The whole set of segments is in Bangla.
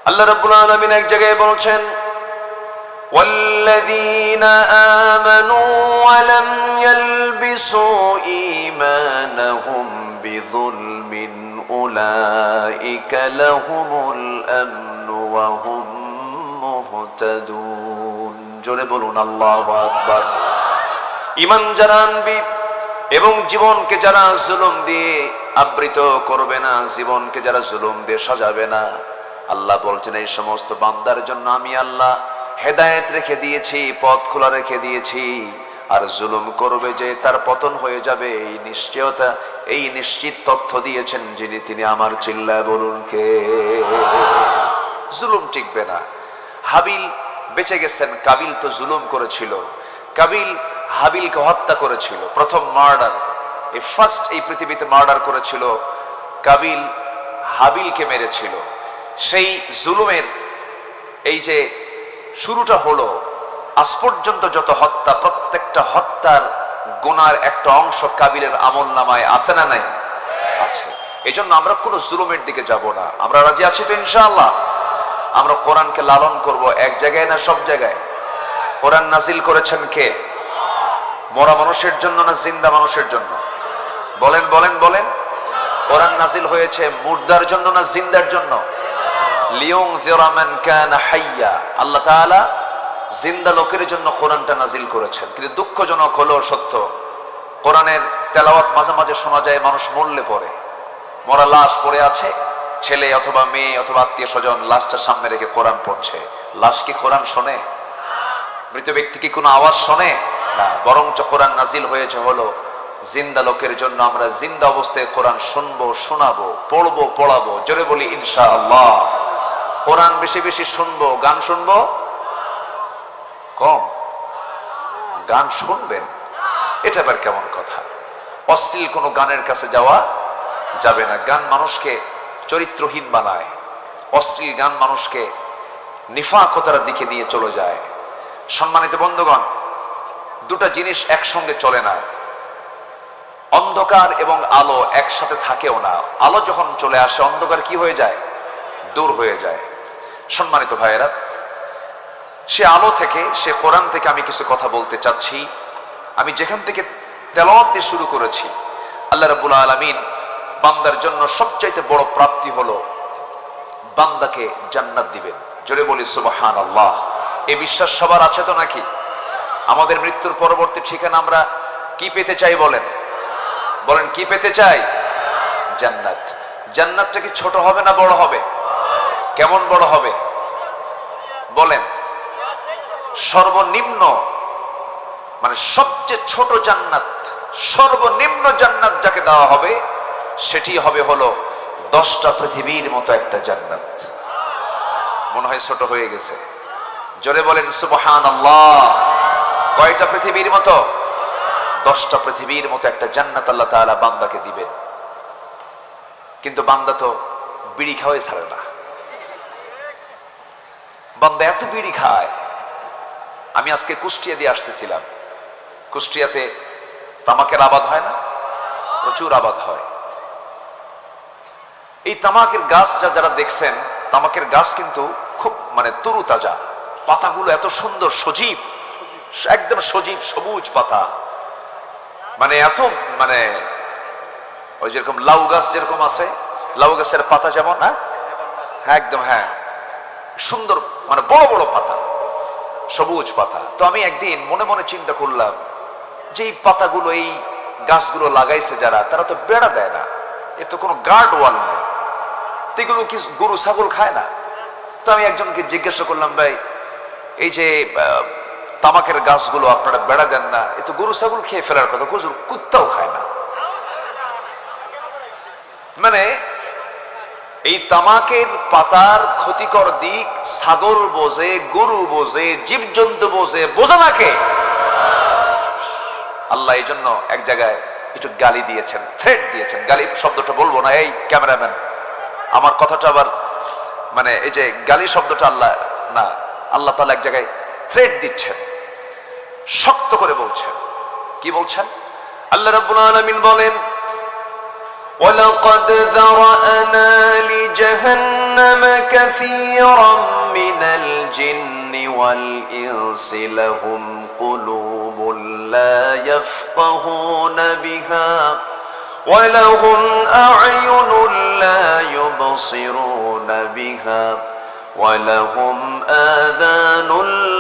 আল্লাহ রাব্বুল আলামিন এক জায়গায় বলছেন, والذين آمنوا ولم يلبسوا إيمانهم بظلم أولئك لهم الأمن وهم মুহতাদুন। জোরে বলুন আল্লাহু আকবার। ঈমান যারা আনবে এবং জীবনকে যারা জুলুম দিয়ে আবৃত করবে না, জীবনকে যারা জুলুম দিয়ে সাজাবে না, আল্লাহ বলছেন এই সমস্ত বান্দার জন্য আমি আল্লাহ হেদায়েত রেখে দিয়েছি, পথ খোলা রেখে দিয়েছি। আর জুলুম করবে যে তার পতন হয়ে যাবে, এই নিশ্চয়তা, এই নিশ্চিত তথ্য দিয়েছেন যিনি, তিনি আমার। চিল্লায় বলুন কে? জুলুম টিকবে না। হাবিল বেঁচে গেছেন, কাবিল তো জুলুম করেছিল। কাবিল হাবিলকে হত্যা করেছিল, প্রথম মার্ডার, এই ফার্স্ট এই পৃথিবীতে মার্ডার করেছিল। কাবিল হাবিলকে মেরেছিল। সেই জুলুমের এই যে শুরুটা হলো, আজ পর্যন্ত যত হত্যা, প্রত্যেকটা হত্যার গুনার একটা অংশ কাবিলের আমল নামায় আছে না নাই? আছে। এই জন্য আমরা কোনো জুলুমের দিকে যাব না। আমরা রাজি আছি তো ইনশাআল্লাহ? আমরা কোরআনকে লালন করব, এক জায়গায় না সব জায়গায়। কোরআন নাজিল করেছেন কে? মরা মানুষের জন্য না জিন্দা মানুষের জন্য? বলেন বলেন বলেন। কোরআন নাজিল হয়েছে মুর্দার জন্য না জিন্দার জন্য? লিয়ুনযিরা মান কানা হাইয়া। আল্লাহ তাআলা জিন্দা লোকের জন্য কোরআনটা নাজিল করেছেন। কিন্তু দুঃখজনক হলো সত্য, কোরআনের তেলাওয়াত মাঝে মাঝে শোনা যায় মানুষ মরলে পড়ে, মরা লাশ পড়ে আছে, ছেলে অথবা মেয়ে অথবা আত্মীয় স্বজন লাশটা সামনে রেখে কোরআন পড়ছে। লাশ কি কোরআন শোনে? মৃত ব্যক্তি কি কোনো আওয়াজ শোনে? না। বরঞ্চ কোরআন নাজিল হয়েছে হলো জিন্দা লোকের জন্য। আমরা জিন্দা অবস্থায় কোরআন শুনবো, শোনাবো, পড়বো, পড়াবো। জোরে বলি ইনশাআল্লাহ। কোরআন বেশি বেশি শুনবো, গান শুনবো কম। গান শুনবেন, এটা আবার কেমন কথা? অশ্লীল কোনো গানের কাছে যাওয়া যাবে না। গান মানুষকে চরিত্রহীন বানায়, অশ্লীল গান মানুষকে নিফাকতার দিকে নিয়ে চলে যায়। সম্মানিত বন্ধুগণ, দুটা জিনিস একসঙ্গে চলে না। অন্ধকার এবং আলো একসাথে থাকেও না। আলো যখন চলে আসে, অন্ধকার কি হয়ে যায়? দূর হয়ে যায়। সম্মানিত ভাইয়েরা, সে আলো থেকে, সে কোরআন থেকে আমি কিছু কথা বলতে চাচ্ছি। আমি যেখান থেকে তেলাওয়াত দিয়ে শুরু করেছি, আল্লাহ রাব্বুল আলামিন বান্দার জন্য সবচাইতে বড় প্রাপ্তি হলো বান্দাকে জান্নাত দিবেন। জোরে বলি সুবহানাল্লাহ। এই বিশ্বাস সবার আছে তো নাকি? আমাদের মৃত্যুর পরবর্তী ঠিকানা আমরা কি পেতে চাই বলেন? বলেন কি পেতে চাই? জান্নাত। জান্নাতটা কি ছোট হবে না বড় হবে? কেমন বড় হবে বলেন? সর্বনিম্ন, মানে সবচেয়ে ছোট জান্নাত, সর্বনিম্ন জান্নাত যাকে দেওয়া হবে সেটি হবে হলো 10টা পৃথিবীর মতো একটা জান্নাত। মনে হয় ছোট হয়ে গেছে। জোরে বলেন সুবহানাল্লাহ। কয়টা পৃথিবীর মতো? 10টা পৃথিবীর মতো একটা জান্নাত আল্লাহ তাআলা বান্দাকে দিবেন। কিন্তু বান্দা তো বিড়ি খাওয়াই ছাড়ে না। বান্দা এত বিড়ি খায়। আমি আজকে কুষ্টিয়া দিয়ে আসতেছিলাম। কুষ্টিয়াতে তামাকের আবাদ হয় না? প্রচুর আবাদ হয়। এই তামাকের গাছ যারা দেখছেন, তামাকের গাছ কিন্তু খুব মানে তরু তাজা, পাতাগুলো এত সুন্দর, সজীব, একদম সজীব সবুজ পাতা। মানে এত মানে ওই যেরকম লাউ গাছ যেরকম আছে, লাউ গাছের পাতা যেমন, হ্যাঁ একদম, হ্যাঁ সুন্দর, মানে বড় বড় পাতা, সবুজ পাতা। তো আমি একদিন মনে মনে চিন্তা করলাম যে এই পাতাগুলো, এই গাছগুলো লাগাইছে যারা, তারা তো বেড়া দেয় না, এর তো কোনো গার্ড ওয়াল নেই, এগুলো কি গরু ছাগল খায় না? তো আমি একজনকে জিজ্ঞাসা করলাম, ভাই এই যে তামাকের গাছগুলো আপনারা বেড়া দেন না, এ তো গরু ছাগল খেয়ে ফেলার কথা, কুত্তাও খায় না। মানে এই তামাকের পাতার ক্ষতিকর দিক ছাগল বোঝে, গরু বোঝে, জীবজন্তু বোঝে, বোঝে না কে? আল্লাহ এই জন্য এক জায়গায় একটু গালি দিয়েছেন, থ্রেট দিয়েছেন। গালি শব্দটা বলবো না, এই ক্যামেরাম্যান আমার কথাটা আবার, মানে এই যে গালি শব্দটা আল্লাহ না, আল্লাহ তাআলা এক জায়গায় থ্রেট দিচ্ছেন, শক্ত করে বলছেন। কি বলছেন? আল্লাহ রাব্বুল আলামিন বলেন, ولقد ذرأنا لجهنم كثيرا من الجن والإنس لهم قلوب لا يفقهون بها ولهم أعين لا يبصرون بها ولهم آذان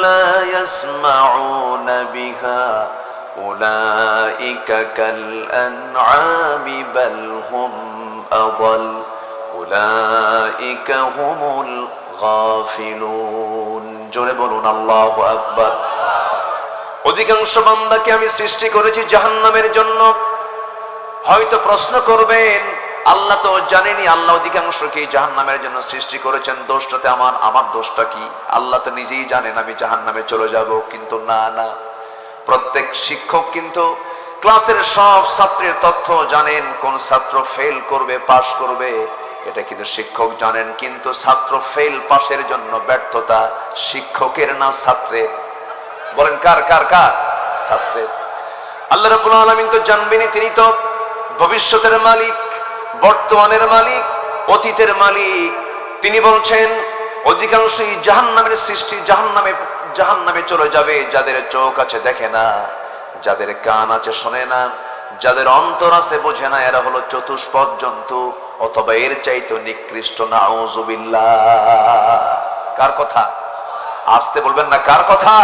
لا يسمعون بها أولئك كالأنعام بل هم أضل أولئك هم الغافلون জোরে বলুন আল্লাহু আকবার। অধিকাংশ বান্দাকে আমি সৃষ্টি করেছি জাহান্নামের জন্য। হয়তো প্রশ্ন করবেন, আল্লাহ তো জানেনি আল্লাহ অধিকাংশকে জাহান্নামের জন্য সৃষ্টি করেছেন, দোষটাতে আমার দোষটা কি? আল্লাহ তো নিজেই জানেন আমি জাহান্নামে চলে যাব। কিন্তু না, প্রত্যেক শিক্ষক কিন্তু ক্লাসের সব ছাত্রের তথ্য জানেন, কোন ছাত্র ফেল করবে পাশ করবে এটা কিন্তু শিক্ষক জানেন। কিন্তু ছাত্র ফেল পাশের জন্য ব্যর্থতা শিক্ষকের না ছাত্রের? বলেন কার? ছাত্রের। আল্লাহ রাব্বুল আলামিন তো জানবেনই, তিনি তো ভবিষ্যতের মালিক, বর্তমানের মালিক, অতীতের মালিক। তিনি বলছেন অধিকাংশই জাহান্নামের সৃষ্টি, জাহান্নামে চলে যাবে যাদের চোখ আছে দেখে না, যাদের কান আছে শোনে না, যাদের অন্তর আছে বোঝে না। এরা হলো চতুষ্পদ জন্তু, অথবা এর চাইতে নিকৃষ্ট। নাউযুবিল্লাহ। কার কথা? আসতে বলবেন না, কার কথা?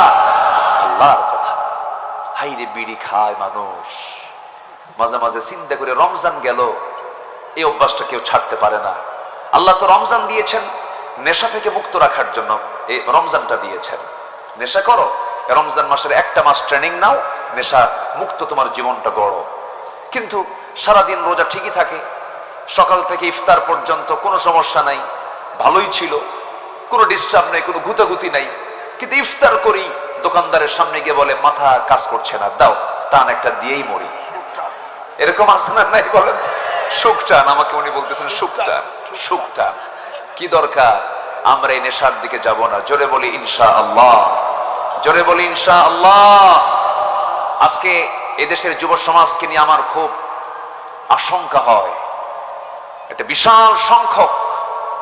আল্লাহর কথা। হাইরে বিড়ি খায় মানুষ, মাঝে মাঝে চিন্তা করে রমজান গেল, এই অভ্যাসটা কেউ ছাড়তে পারে না। আল্লাহ তো রমজান দিয়েছেন নেশা থেকে মুক্ত রাখার জন্য, এই রমজানটা দিয়েছেন। নেশা করো, রমজান মাসের একটা মাস ট্রেনিং নাও, নেশা মুক্ত তোমার জীবনটা গড়ো। কিন্তু সারাদিন রোজা ঠিকই থাকে, সকাল থেকে ইফতার পর্যন্ত কোনো সমস্যা নাই, ভালোই ছিল, কোনো ডিস্টার্ব নেই, কোনো গুতাগুতি নাই। কিন্তু ইফতার করি, দোকানদারের সামনে গিয়ে বলে মাথা কাজ করছে না, দাও টান একটা দিয়েই মরি। এরকম আছে না নাই বলেন? সুখটান, আমাকে উনি বলতেছেন সুখটান। কি দরকার? আমরা এই নেশার দিকে যাব না। জোরে বলি ইনশাআল্লাহ, জোরে বলি ইনশাআল্লাহ। আজকে এদেশের যুব সমাজকে নিয়ে আমার খুব আশঙ্কা হয়। একটা বিশাল সংখ্যক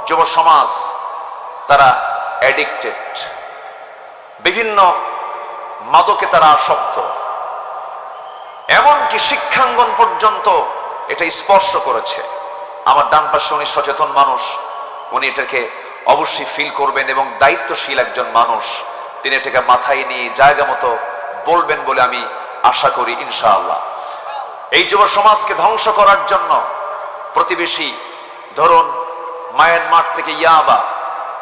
যুব সমাজ তারা অ্যাডিক্টেড, বিভিন্ন মাদকে তারা আসক্ত, এমনকি শিক্ষাঙ্গন পর্যন্ত এটা স্পর্শ করেছে। আমার ডান পাশে উনি সচেতন মানুষ, উনি এটাকে অবশ্যই ফিল করবেন এবং দায়িত্বশীল একজন মানুষ, তিনি এটাকে মাথায় নিয়ে জায়গা মতো বলবেন বলে আমি আশা করি ইনশাআল্লাহ। এই যুব সমাজকে ধ্বংস করার জন্য প্রতিবেশী, ধরুন মায়ানমার থেকে ইয়াবা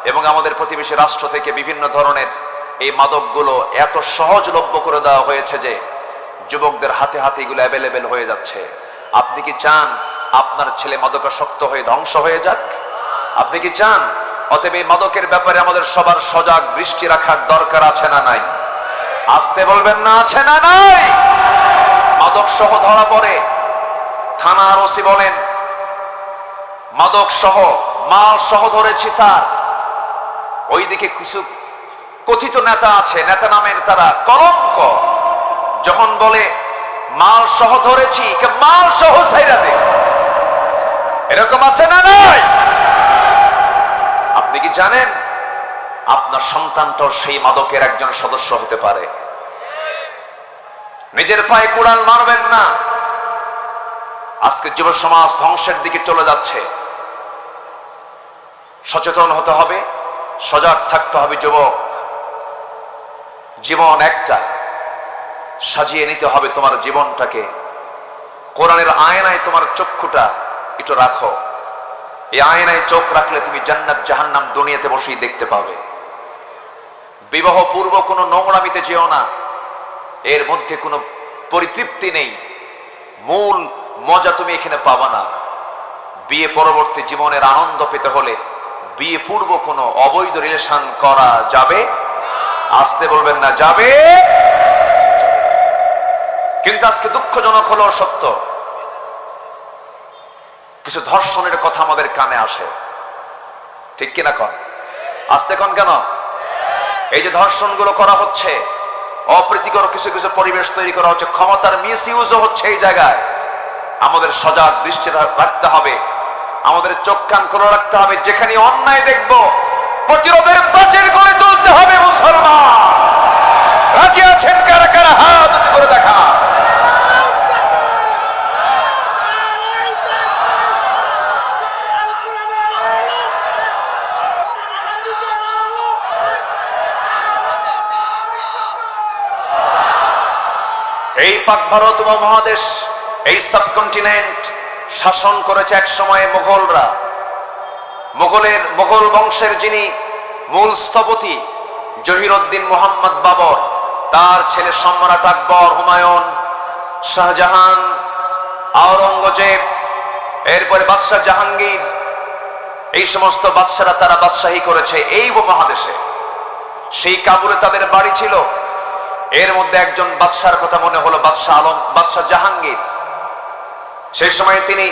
এবং আমাদের প্রতিবেশী রাষ্ট্র থেকে বিভিন্ন ধরনের এই মাদকগুলো এত সহজলভ্য করে দেওয়া হয়েছে যে যুবকদের হাতে হাতে এগুলো অ্যাভেলেবেল হয়ে যাচ্ছে। আপনি কি চান আপনার ছেলে মাদকাসক্ত হয়ে ধ্বংস হয়ে যাক? আপনি কি চান? অতএব এই মাদকের ব্যাপারে আমাদের সবার সজাগ দৃষ্টি রাখার দরকার আছে না নাই? আসতে বলবেন না, আছে না নাই? মাদক সহ ধরা পড়ে, থানার ওসি বলেন মাদক সহ মাল সহ ধরেছি স্যার। ওইদিকে কিছু কথিত নেতা আছে, নেতা নামের তারা কলঙ্ক, যখন বলে মাল সহ ধরেছি, মাল সহ ছাইরা দে। এরকম আছে না নাই? আপনি কি জানেন আপনার সন্তানটাও সেই মাদকের একজন সদস্য হতে পারে? নিজের পায়ে কুড়াল মারবেন না। আজকে যুব সমাজ ধ্বংসের দিকে চলে যাচ্ছে। সচেতন হতে হবে, সজাগ থাকতে হবে। যুবক, জীবন একটা, সাজিয়ে নিতে হবে তোমার জীবনটাকে। কোরআনের আয়নায় তোমার চক্ষুটা একটু রাখো। এই আয়নায় চোখ রাখলে তুমি জান্নাত জাহান্নাম দুনিয়াতে বসেই দেখতে পাবে। বিবাহ পূর্ব কোনো নোংরামিতে যেও না, এর মধ্যে কোনো পরিতৃপ্তি নেই, মূল মজা তুমি এখানে পাবা না। বিয়ে পরবর্তী জীবনের আনন্দ পেতে হলে বিয়ে পূর্ব কোনো অবৈধ রিলেশন করা যাবে? আসতে বলবেন না, যাবে। কিন্তু আজকে দুঃখজনক হলো সত্য, কিছু ধর্ষণের কথা আমাদের কানে আসে, ঠিক কিনা কন? আসতে কন কেন? এই যে ধর্ষণগুলো করা হচ্ছে, অপ্রীতিকর কিছু কিছু পরিবেশ তৈরি করা হচ্ছে, ক্ষমতার মিস ইউজও হচ্ছে এই জায়গায়। আমাদের সজাগ দৃষ্টি রাখতে হবে, আমাদের চোখ কান খোলা রাখতে হবে। যেখানে অন্যায় দেখব প্রতিরোধের প্রাচীর গড়ে তুলতে হবে। মুসলমান রাজি আছেন কারা কারা? হাত উঁচু করে দেখা। এই পাক ভারত উপমহাদেশ, এই সাবকন্টিনেন্ট শাসন করেছে এক সময়ে মুঘলরা। মুঘল বংশের যিনি মূল স্থপতি জহিরুদ্দিন মোহাম্মদ বাবর, তার ছেলে সম্রাট আকবর, হুমায়ুন, শাহজাহান, আওরঙ্গজেব, এরপরে বাদশাহ জাহাঙ্গীর, এই সমস্ত বাদশারা তারা বাদশাহী করেছে এই উপমহাদেশে। সেই কাবুলে তাদের বাড়ি ছিল। এর মধ্যে একজন বাদশার কথা মনে হলো, বাদশাহ জাহাঙ্গীর। সেই সময় তিনি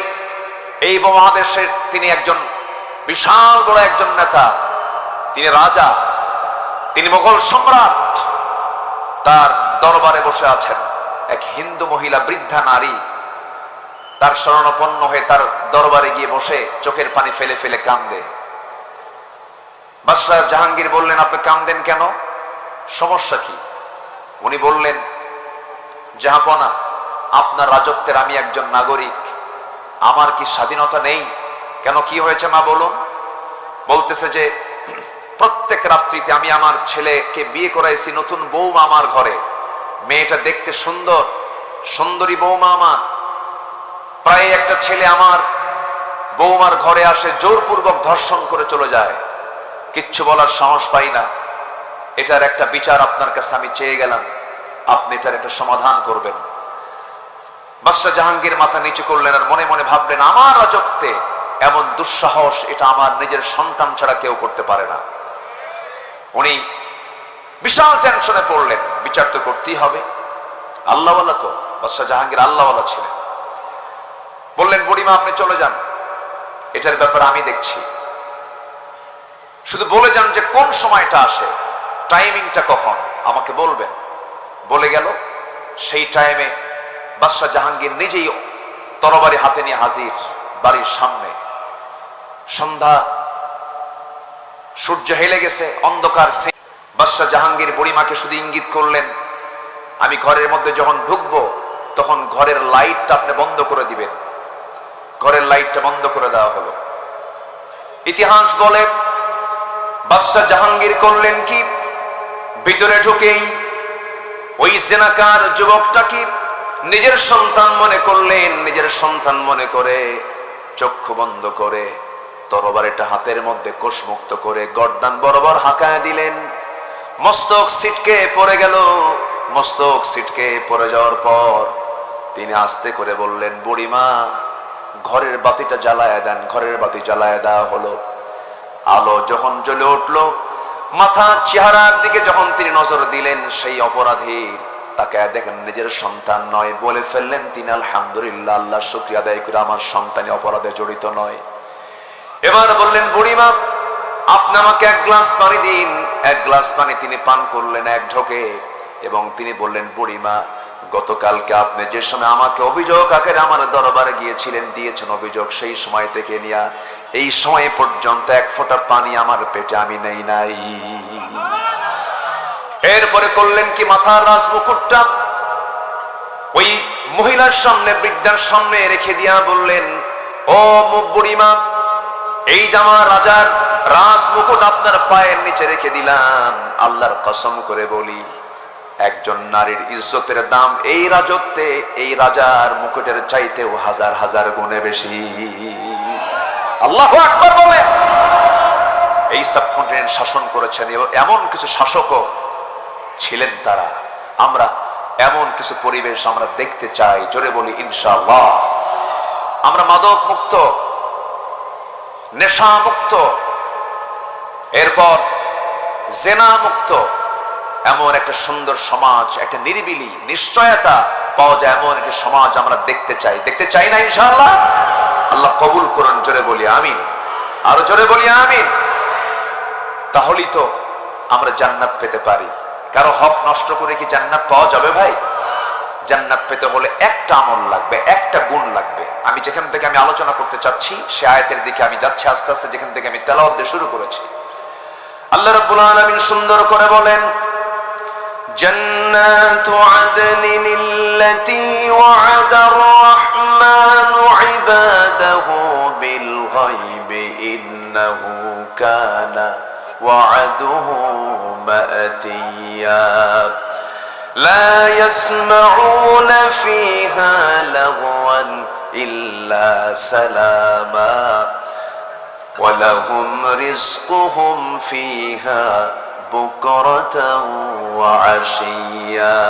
এই উপমহাদেশের তিনি একজন বিশাল বড় একজন নেতা, তিনি রাজা, তিনি মুঘল সম্রাট। তার দরবারে বসে আছেন এক হিন্দু মহিলা, বৃদ্ধা নারী। তার শরণাপন্ন হয়ে তার দরবারে গিয়ে বসে চোখের পানি ফেলে ফেলে কান্দে। বাদশাহ জাহাঙ্গীর বললেন, আপনি কান্দেন কেন? সমস্যা কি? উনি বললেন, জাহাপনা, আপনার রাজত্বের আমি একজন নাগরিক, আমার কি স্বাধীনতা নেই? কেন, কি হয়েছে মা বলুন? বলতেছে যে প্রত্যেক রাত্রিতে আমি আমার ছেলেকে বিয়ে করাইছি, নতুন বৌমা আমার ঘরে, মেয়েটা দেখতে সুন্দর, সুন্দরী বৌমা আমার। প্রায় একটা ছেলে আমার বৌমার ঘরে আসে, জোরপূর্বক ধর্ষণ করে চলে যায়, কিচ্ছু বলার সাহস পাই না। এটার একটা বিচার আপনার কাছে আমি চেয়ে গেলাম, আপনি এটার একটা সমাধান করবেন। বাদশাহ জাহাঙ্গীর মাথা নিচু করলেন আর মনে মনে ভাবলেন, আমার রাজত্বে এমন দুঃসাহস এটা আমার নিজের সন্তান ছাড়া কেউ করতে পারে না। উনি বিশাল টেনশনে পড়লেন, বিচার তো করতেই হবে। আল্লাহওয়ালা তো, বাদশাহ জাহাঙ্গীর আল্লাহওয়ালা ছিলেন। বললেন, বুড়িমা আপনি চলে যান, এটার ব্যাপারে আমি দেখছি। শুধু বলে যান যে কোন সময়টা আসে, টাইমিংটা কখন আমাকে বলবেন। বলে গেল। সেই টাইমে বাদশাহ জাহাঙ্গীর নিজেই তরবারি হাতে নিয়ে হাজির বাড়ির সামনে। সন্ধ্যা, সূর্য হেলে গেছে, অন্ধকার। বাদশাহ জাহাঙ্গীর বুড়িমাকে শুধু ইঙ্গিত করলেন, আমি ঘরের মধ্যে যখন ঢুকবো তখন ঘরের লাইটটা আপনি বন্ধ করে দিবেন। ঘরের লাইটটা বন্ধ করে দেওয়া হলো। ইতিহাস বলে বাদশাহ জাহাঙ্গীর করলেন কি, ভিতরে ঢুকেই ওই জেনাকার যুবকটাকে নিজের সন্তান মনে করলেন। নিজের সন্তান মনে করে চক্ষু বন্ধ করে তরবারিটা হাতের মধ্যে কোষমুক্ত করে গর্দান বরাবর হাঁকায় দিলেন। মস্তক ছিটকে পড়ে গেল। মস্তক ছিটকে পড়ে যাওয়ার পর তিনি আস্তে করে বললেন, বুড়িমা ঘরের বাতিটা জ্বালায় দেন। ঘরের বাতি জ্বালায় দেওয়া হলো। আলো যখন জ্বলে উঠলো, মাথা চেহারার দিকে যখন তিনি নজর দিলেন, সেই অপরাধীর তাকে দেখেন নিজের সন্তান নয়। বলে ফেললেন তিনি, আলহামদুলিল্লাহ, আল্লাহ শুকরিয়া আদায় করে আমার সন্তানই অপরাধে জড়িত নয়। এবার বললেন, বুড়িমা আপনি আমাকে এক গ্লাস পানি দিন। এক গ্লাস পানি তিনি পান করলেন এক ঢোকে, এবং তিনি বললেন, বুড়িমা গতকালকে আপনি যে সময় আমাকে অভিযোগ আকারে আমার দরবারে গিয়েছিলেন, দিয়েছেন অভিযোগ, সেই সময় থেকে নিয়ে এই সময় পর্যন্ত এক ফোঁটা পানি আমার পেটে আমি নেই নাই। এরপরে করলেন কি, মাথার রাজ মুকুটটা ওই মহিলার সামনে, বৃদ্ধার সামনে রেখে দিয়া বললেন, ও বুড়িমা, এই জামা রাজার রাজ মুকুট আপনার পায়ের নিচে রেখে দিলাম। আল্লাহর কসম করে বলি, একজন নারীর ইজ্জতের দাম এই রাজত্বে এই রাজার মুকুটের চাইতেও হাজার হাজার গুণে বেশি। আল্লাহু আকবার বলেন। এই সাবকন্টিনেন্ট শাসন করেছেন এমন কিছু শাসকও ছিলেন তারা। আমরা এমন কিছু পরিবেশ আমরা দেখতে চাই, জোরে বলি ইনশাআল্লাহ। আমরা মাদক মুক্ত, নেশা মুক্ত, এরপর জেনা মুক্ত, এমন একটা সুন্দর সমাজ, একটা নিরিবিলি নিশ্চয়তা পাওয়া যায়, এমন একটা সমাজ আমরা দেখতে চাই না ইনশাআল্লাহ? আল্লাহ কবুল করুন, জোরে বলি আমিন। আরো জোরে বলি আমিন। তাহলেই তো আমরা জান্নাত পেতে পারি। কারো হক নষ্ট করে কি জান্নাত পাওয়া যাবে ভাই? জান্নাত পেতে হলে একটা আমল লাগবে, একটা গুণ লাগবে। আমি যেখান থেকে আমি আলোচনা করতে চাচ্ছি সে আয়াতের দিকে আমি যাচ্ছি আস্তে আস্তে, যেখান থেকে আমি তেলাওয়াত দিয়ে শুরু করেছি। আল্লাহ রাব্বুল আলামিন সুন্দর করে বলেন, জান্নাতু আদনিন আল্লাতী ওয়া'আদার রাহমানু ইবাদাহু বিল গায়বি ইন্নাহু কানা ওয়া'দুহু মা'তিয়া لا يسمعون فيها لغوا إلا سلاما ولهم رزقهم فيها بكرة وعشيا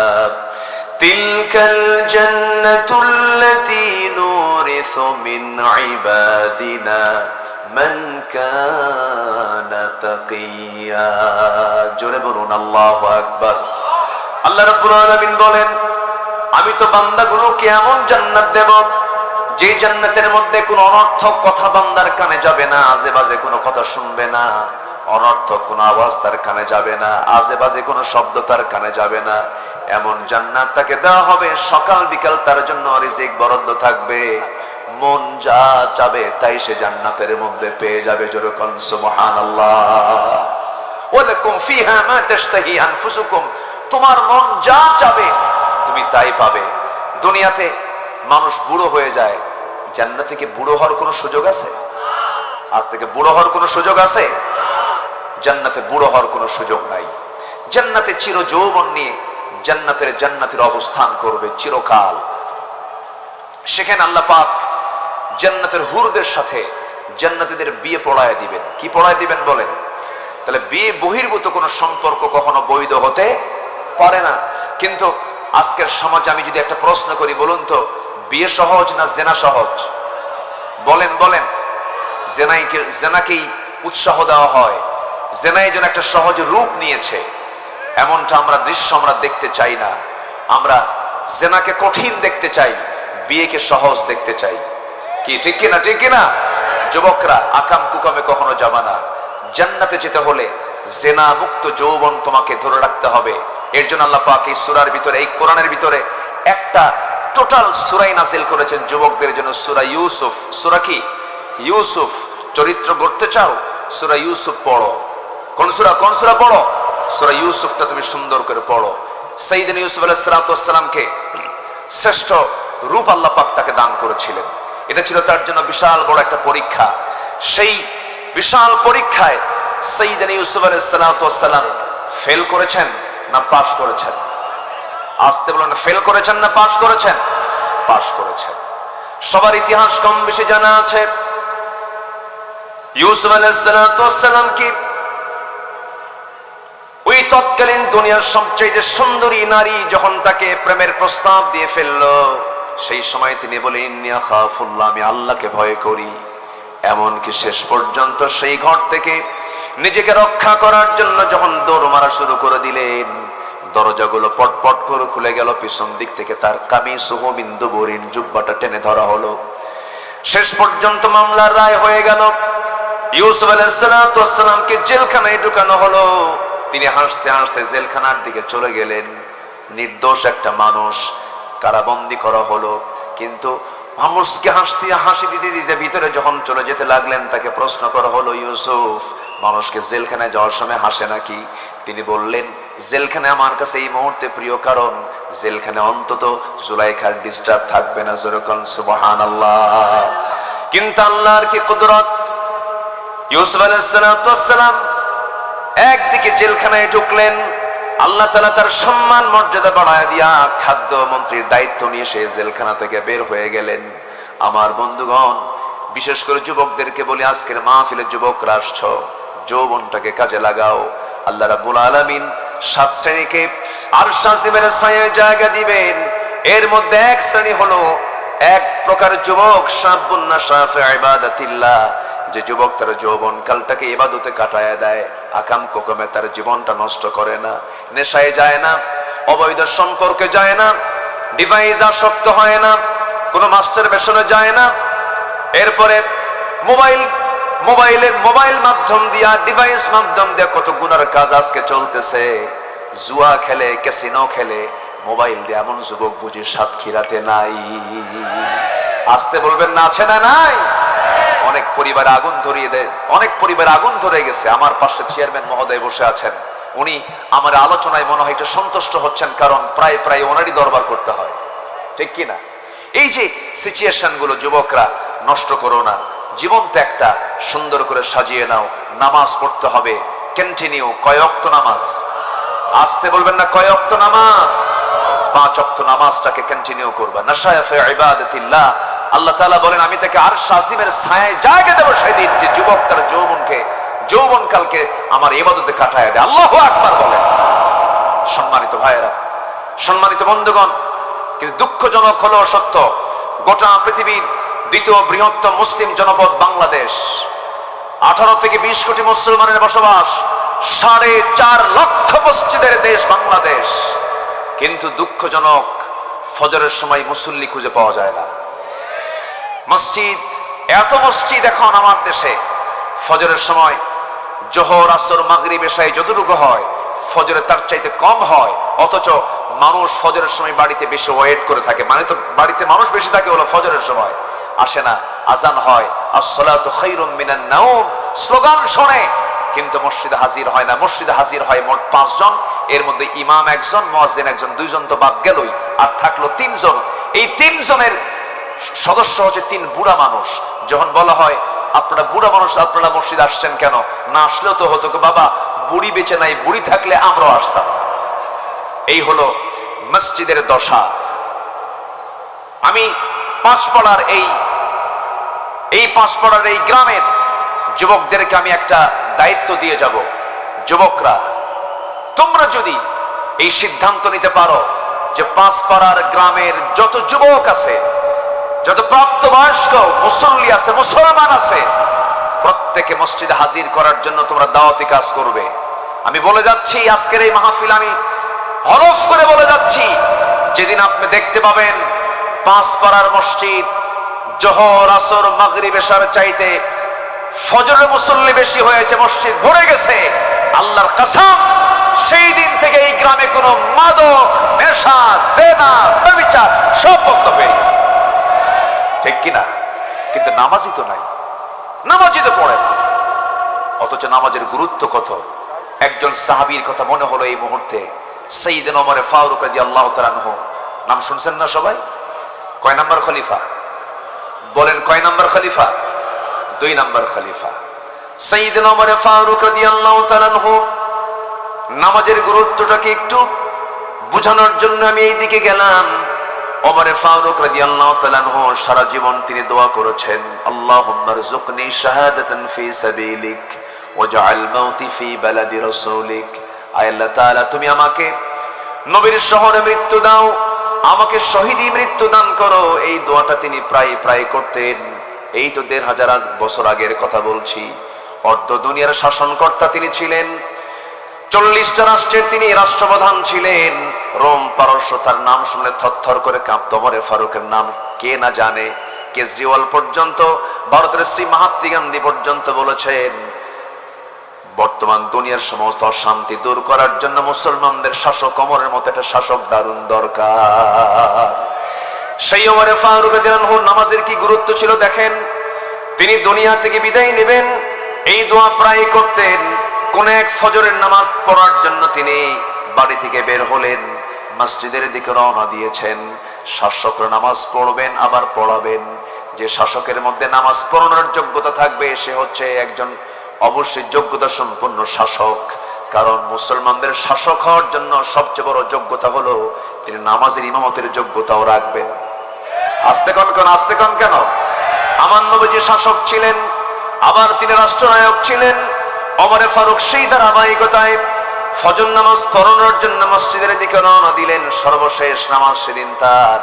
تلك الجنة التي نورث من عبادنا من كان تقيا জোরে বলুন আল্লাহু আকবার। আল্লাহ রাব্বুল আলামিন বলেন, আমি তো বান্দাগুলোকে এমন জান্নাত দেব যে জান্নাতের মধ্যে কোনো অনর্থক কথা বান্দার কানে যাবে না, আজে বাজে কোনো কথা শুনবে না, অনর্থক কোনো আওয়াজ তার কানে যাবে না, আজে বাজে কোনো শব্দ তার কানে যাবে না। এমন জান্নাত তাকে দেওয়া হবে, সকাল বিকাল তার জন্য রিজিক বরাদ্দ থাকবে, মন যা চাবে তাই সে জান্নাতের মধ্যে পেয়ে যাবে। জোরে কোন সুবহানাল্লাহ। ওয়ালাকুম ফিহা মা তাশতাহি আনফুসুকুম, তোমার মন যা চাবে তুমি তাই পাবে। দুনিয়াতে মানুষ বুড়ো হয়ে যায়, জান্নাতে কি বুড়ো হওয়ার কোনো সুযোগ আছে? আজ থেকে বুড়ো হওয়ার কোনো সুযোগ আছে? জান্নাতে বুড়ো হওয়ার কোনো সুযোগ নাই। জান্নাতে চির যৌবন নিয়ে জান্নাতের অবস্থান করবে চিরকাল। সেখানে আল্লাহ পাক জান্নাতের হুরদের সাথে জান্নাতীদের বিয়ে পড়ায় দিবেন। কি পড়ায় দিবেন বলেন? তাহলে বিয়ে বহির্ভূত কোনো সম্পর্ক কখনো বৈধ হতে পারে না। কিন্তু আজকের সমাজে আমি যদি একটা প্রশ্ন করি, বলুন তো বিয়ে সহজ না জেনা সহজ? বলেন বলেন। জেনাকেই উৎসাহ দেওয়া হয়, জেনাই যেন একটা সহজ রূপ নিয়েছে, এমনটা আমরা দৃশ্য আমরা দেখতে চাই না। আমরা জেনাকে কঠিন দেখতে চাই, বিয়েকে সহজ দেখতে চাই। কি ঠিক কিনা? ঠিক কিনা? যুবকরা আকাম কুকামে কখনো যাবা না। জান্নাতে যেতে হলে জেনা মুক্ত যৌবন তোমাকে ধরে রাখতে হবে। এর জন্য আল্লাহ পাক এই সূরার ভিতরে, এই কোরআনের ভিতরে একটা টোটাল সূরাই নাযিল করেছেন যুবকদের জন্য, সূরা ইউসুফ। সূরা কি? ইউসুফ। চরিত্র গড়তে চাও? সূরা ইউসুফ পড়ো। কোন সূরা? কোন সূরা পড়ো? সূরা ইউসুফটা তুমি সুন্দর করে পড়ো। সাইয়েদনা ইউসুফ আলাইহিস সালামকে শ্রেষ্ঠ রূপ আল্লাহ পাক তাকে দান করেছিলেন। এটা ছিল তার জন্য বিশাল বড় একটা পরীক্ষা। সেই বিশাল পরীক্ষায় সাইয়েদনা ইউসুফ আলাইহিস সালাম ফেল করেছেন না পাস করেছেন? আসতে বলেন, ফেল করেছেন না পাস করেছেন? পাস করেছেন। সবার ইতিহাস কম বেশি জানা আছে। ইউসুফ আলাইহিস সালাম কি ওই তৎকালীন দুনিয়ার সবচেয়ে সুন্দরী নারী যখন তাকে প্রেমের প্রস্তাব দিয়ে ফেললো, সেই সময় তিনি বলেন, ইন্নী আখাফুল্লাহ, আমি আল্লাহকে ভয় করি। এমনকি শেষ পর্যন্ত সেই ঘর থেকে নিজেকে রক্ষা করার জন্য যখন দৌড় মারা শুরু করে দিলেন, দরজাগুলো পটপট করে খুলে গেল। পিছন দিক থেকে তার কামিসুহু মিন দুবুরিন, জুব্বাটা টেনে ধরা হলো। শেষ পর্যন্ত মামলার রায় হয়ে গেল। ইউসুফ আলাইহিস সালামকে জেলখানায় ঢুকানো হলো। তিনি হাসতে হাসতে জেলখানার দিকে চলে গেলেন। নির্দোষ একটা মানুষ কারাবন্দী করা হলো, কিন্তু মানুষকে হাসি দিতে দিতে ভিতরে যখন চলে যেতে লাগলেন, তাকে প্রশ্ন করা হলো, ইউসুফ, মানুষকে জেলখানায় যাওয়ার সময় হাসে নাকি? তিনি বললেন, জেলখানে আমার কাছে এই মুহূর্তে প্রিয়, কারণ জেলখানে অন্তত জুলাইখার ডিস্টার্ব থাকবে না। যেরকম সুবহানাল্লাহ। কিন্তু আল্লাহর কি কুদরত! ইউসুফ আলাইহিস সালাম একদিকে জেলখানায় ঢুকলেন, আল্লাহ তাআলা তার সম্মান মর্যাদা বাড়ায় দিয়া খাদ্য মন্ত্রীর দায়িত্ব নিয়ে সে জেলখানা থেকে বের হয়ে গেলেন। আমার বন্ধুগণ, বিশেষ করে যুবকদেরকে বলি, আজকের মাহফিলে যুবকরা আসছো, যৌবনটাকে কাজে লাগাও। আল্লাহ রাব্বুল আলামিন 7 শ্রেণীকে আরশ আজিমের ছায়ায় জায়গা দিবেন। এর মধ্যে এক শ্রেণী হলো এক প্রকার যুবক, শাবুন নাশা ফি ইবাদাতিল্লাহ, যে যুবক তার যৌবন কালটাকে ইবাদতে কাটায় দেয়, আকাম কুকামে তার জীবনটা নষ্ট করে না, নেশায় যায় না, অবৈধ সম্পর্কে যায় না, ডিভাইস আসক্ত হয় না, কোনো মাস্টার বেশনে যায় না। এরপরে মোবাইল মাধ্যম দিয়া, ডিভাইস মাধ্যম দিয়া কত গুনার কাজ আজকে চলতেছে। জুয়া খেলে, ক্যাসিনো খেলে, মোবাইল দিয়ে এমন যুবক বুঝি সাতক্ষীরাতে নাই। আসতে বলবেন না, আছে না নাই? অনেক পরিবারে আগুন ধরিয়ে দেয়, অনেক পরিবারে আগুন ধরে গেছে। আমার পাশে চেয়ারম্যান মহোদয় বসে আছেন, উনি আমার আলোচনায় মনে হয় একটু সন্তুষ্ট হচ্ছেন, কারণ প্রায় প্রায় ওনারই দরবার করতে হয়, ঠিক কি না? এই যে সিচুয়েশন গুলো, যুবকরা নষ্ট করো না, জীবনটা একটা সুন্দর করে সাজিয়ে নাও। নামাজ পড়তে হবে কন্টিনিউ। কয় ওয়াক্ত নামাজ? আসতে বলবেন না, কয় ওয়াক্ত নামাজ? 5 ওয়াক্ত নামাজটাকে কন্টিনিউ করবা। নাশায়া ফি ইবাদাতিল্লাহ, আল্লাহ তাআলা বলেন আমি তাকে আরশ আজিমের ছায়ায় জায়গা দেব সেদিন, যে যুবক তার যৌবনকালকে আমার ইবাদতে কাটায় দেয়। আল্লাহু আকবার বলেন। সম্মানিত ভাইয়েরা, সম্মানিত বন্ধুগণ, কিন্তু দুঃখজনক হলো সত্য, গোটা পৃথিবীর দ্বিতীয় বৃহত্তম মুসলিম জনপদ বাংলাদেশ, 18 থেকে 20 কোটি মুসলমানের বসবাস, 4.5 লক্ষ মসজিদের দেশ বাংলাদেশ, কিন্তু দুঃখজনক ফজরের সময় মুসল্লি খুঁজে পাওয়া যায় না। মসজিদ, এত মসজিদ এখন আমার দেশে, ফজরের সময় জোহর আসর মাগরিব এশায় যতটুকু হয় ফজরে তার চাইতে কম হয়, অথচ মানুষ ফজরের সময় বাড়িতে বেশি ওয়েট করে থাকে। মানে তো বাড়িতে মানুষ বেশি থাকে হলো ফজরের সময়, আসে না। আজান হয়, আসসালাতু খায়রুম মিনান নাওম স্লোগান শোনে, কিন্তু মসজিদে হাজির হয় না। মসজিদে হাজির হয় মোট 5 জন, এর মধ্যে ইমাম 1 জন, মুয়াজ্জিন 1 জন, 2 জন তো বাদ গেলই, আর থাকলো 3 জন। এই 3 জনের সদস্য হচ্ছে 3 বুড়া মানুষ। যখন বলা হয় আপনারা বুড়া মানুষ, আপনারা মসজিদে আসছেন কেন? না আসলেও তো হতো, বাবা বুড়ি বেঁচে নাই, বুড়ি থাকলে আমরাও আসতাম। এই হলো মসজিদের দশা। আমি পাঁচপাড়ার এই গ্রামের যুবকদেরকে আমি একটা দায়িত্ব দিয়ে যাব। যুবকরা, তোমরা যদি এই সিদ্ধান্ত নিতে পারো যে পাঁচপাড়ার গ্রামের যত যুবক আছে, যত প্রাপ্তবয়স্ক মুসল্লি আছে, মুসলমান আছে, প্রত্যেকে মসজিদে হাজির করার জন্য তোমরা দাওয়াতি কাজ করবে। আমি বলে যাচ্ছি, আজকের এই মাহফিল আমি হলফ করে বলে যাচ্ছি, যেদিন আপনি দেখতে পাবেন পাঁচপাড়ার মসজিদ জোহর আসর মাগরিব এশার চাইতে ফজরের মুসল্লি বেশি হয়েছে, মসজিদ ভরে গেছে, আল্লাহর কসম সেই দিন থেকে এই গ্রামে কোনো মাদক, নেশা, জেনা, ব্যভিচার সব বন্ধ হয়ে গেছে, ঠিক কিনা? কিন্তু নামাজই তো নাই, নামাজই তো পড়ে না, অথচ নামাজের গুরুত্ব কত। একজন সাহাবীর কথা মনে হলো এই মুহূর্তে, সাইয়েদনা ওমর ফারুক রাদিয়াল্লাহু তাআলা আনহু। নাম শুনছেন না সবাই? কয় নাম্বার খলিফা? বলেন, কয় নাম্বার খলিফা? 2 নাম্বার খলিফা সাইয়েদনা ওমর ফারুক রাদিয়াল্লাহু তাআলা আনহু। নামাজের গুরুত্বটাকে একটু বোঝানোর জন্য আমি এই দিকে গেলাম। ওমর ফারুক রাদিয়াল্লাহু তাআলা আনহু সারা জীবন তিনি দোয়া করেছেন, আল্লাহুম্মা রযুকনি শাহাদাতান ফি সাবিলিক ওয়াজআল মাউতি ফি বালাদি রাসূলিক। আয় আল্লাহ তাআলা, তুমি আমাকে নবীর শহরে মৃত্যু দাও, আমাকে শহীদি মৃত্যু দান করো। এই দোয়াটা তিনি প্রায় করতেন। এই তো 1500 বছর আগের কথা বলছি। অর্ধ দুনিয়ার শাসনকর্তা তিনি ছিলেন, 40টা রাষ্ট্রের তিনি রাষ্ট্রপ্রধান ছিলেন। রোম পারস্য তার নাম শুনলে থরথর করে কাঁপত। ওমর ফারুকের নাম কে না জানে? কেজরিওয়াল পর্যন্ত, ভারতের শ্রী মহাত্মা গান্ধী পর্যন্ত বলেছেন, বর্তমান দুনিয়ার সমস্ত অশান্তি দূর করার জন্য মুসলমানদের শাসক ওমরের মতো একটা শাসক দারুণ দরকার। সেই ওমর ফারুক রাদিয়াল্লাহু আনহু নামাজের কি গুরুত্ব ছিল দেখেন। তিনি দুনিয়া থেকে বিদায় নেবেন, এই দোয়া প্রায় করতেন। কোন এক ফজরের নামাজ পড়ার জন্য তিনি বাড়ি থেকে বের হলেন, মসজিদের দিকে রওনা দিয়েছেন। শাসকরা নামাজ পড়বেন আবার পড়াবেন। যে শাসকের মধ্যে নামাজ পড়ানোর যোগ্যতা থাকবে সে হচ্ছে একজন অবশ্যই যোগ্যতা সম্পন্ন শাসক। কারণ মুসলমানদের শাসক হওয়ার জন্য সবচেয়ে বড় যোগ্যতা হলো তিনি নামাজের ইমামতের যোগ্যতাও রাখবেন। আস্তে কন কেন? আমার নবীজি শাসক ছিলেন, আবার তিনি রাষ্ট্রনায়ক ছিলেন। ওমর ফারুক সেই ধারাবাহিকতায় ফজর নামাজ পড়ানোর জন্য মসজিদের দিকে রওনা দিলেন। সর্বশেষ নামাজ সেদিন তার,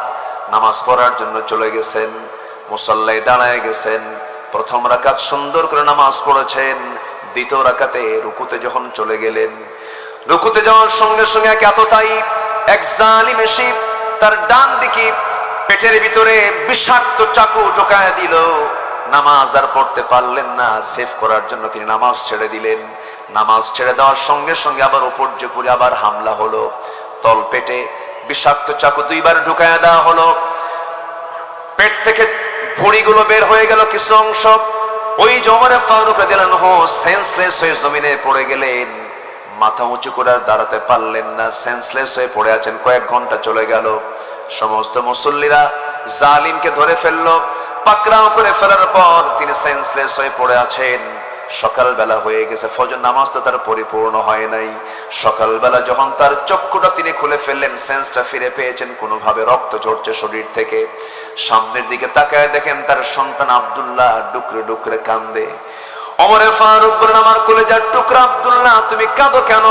নামাজ পড়ার জন্য চলে গেছেন, মুসাল্লায় দাঁড়ায় গেছেন। প্রথম রাকাত সুন্দর করে নামাজ পড়েছেন। দ্বিতীয় রাকাতে রুকুতে যখন চলে গেলেন, রুকুতে যাওয়ার সঙ্গে সঙ্গে এতটাই এক জালিম এসে তার ডান দিকে পেটের ভিতরে বিষাক্ত চাকু ঢোকায় দিল। নামাজ আর পড়তে পারলেন না, সেভ করার জন্য তিনি নামাজ ছেড়ে দিলেন। নামাজ ছেড়ে দেওয়ার সঙ্গে সঙ্গে আবার উপর্যপুরে আবার হামলা হলো। তল পেটে বিষাক্ত চাকু দুইবার ঢুকায়া দেওয়া হলো। পেট থেকে ভুঁড়িগুলো বের হয়ে গেল কিছু অংশ। ওই ওমরে ফারুক রাদিয়াল্লাহু আনহু সেন্সলেস হয়ে জমিনে পড়ে গেলেন, মাথা উঁচু করে দাঁড়াতে পারলেন না, সেন্সলেস হয়ে পড়ে আছেন। কয়েক ঘন্টা চলে গেল। সমস্ত মুসল্লিরা জালিমকে ধরে ফেললো, পাকড়াও করে ফেলার পর তিনি সেন্সলেস হয়ে পড়ে আছেন। সকালবেলা হয়ে গেছে, ফজর নামাজ তো তার পরিপূর্ণ হয় নাই। সকালবেলা যখন তার চক্ষুটা তিনি খুলে ফেললেন, সেন্সটা ফিরে পেয়েছেন, কোনোভাবে রক্ত ঝরছে শরীর থেকে। সামনের দিকে তাকায় দেখেন তার সন্তান আব্দুল্লাহ ডুকরে ডুকরে কান্দে। ওমরে ফারুক বলেন, আমার কলিজার টুকরা আব্দুল্লাহ, তুমি কাঁদো কেন?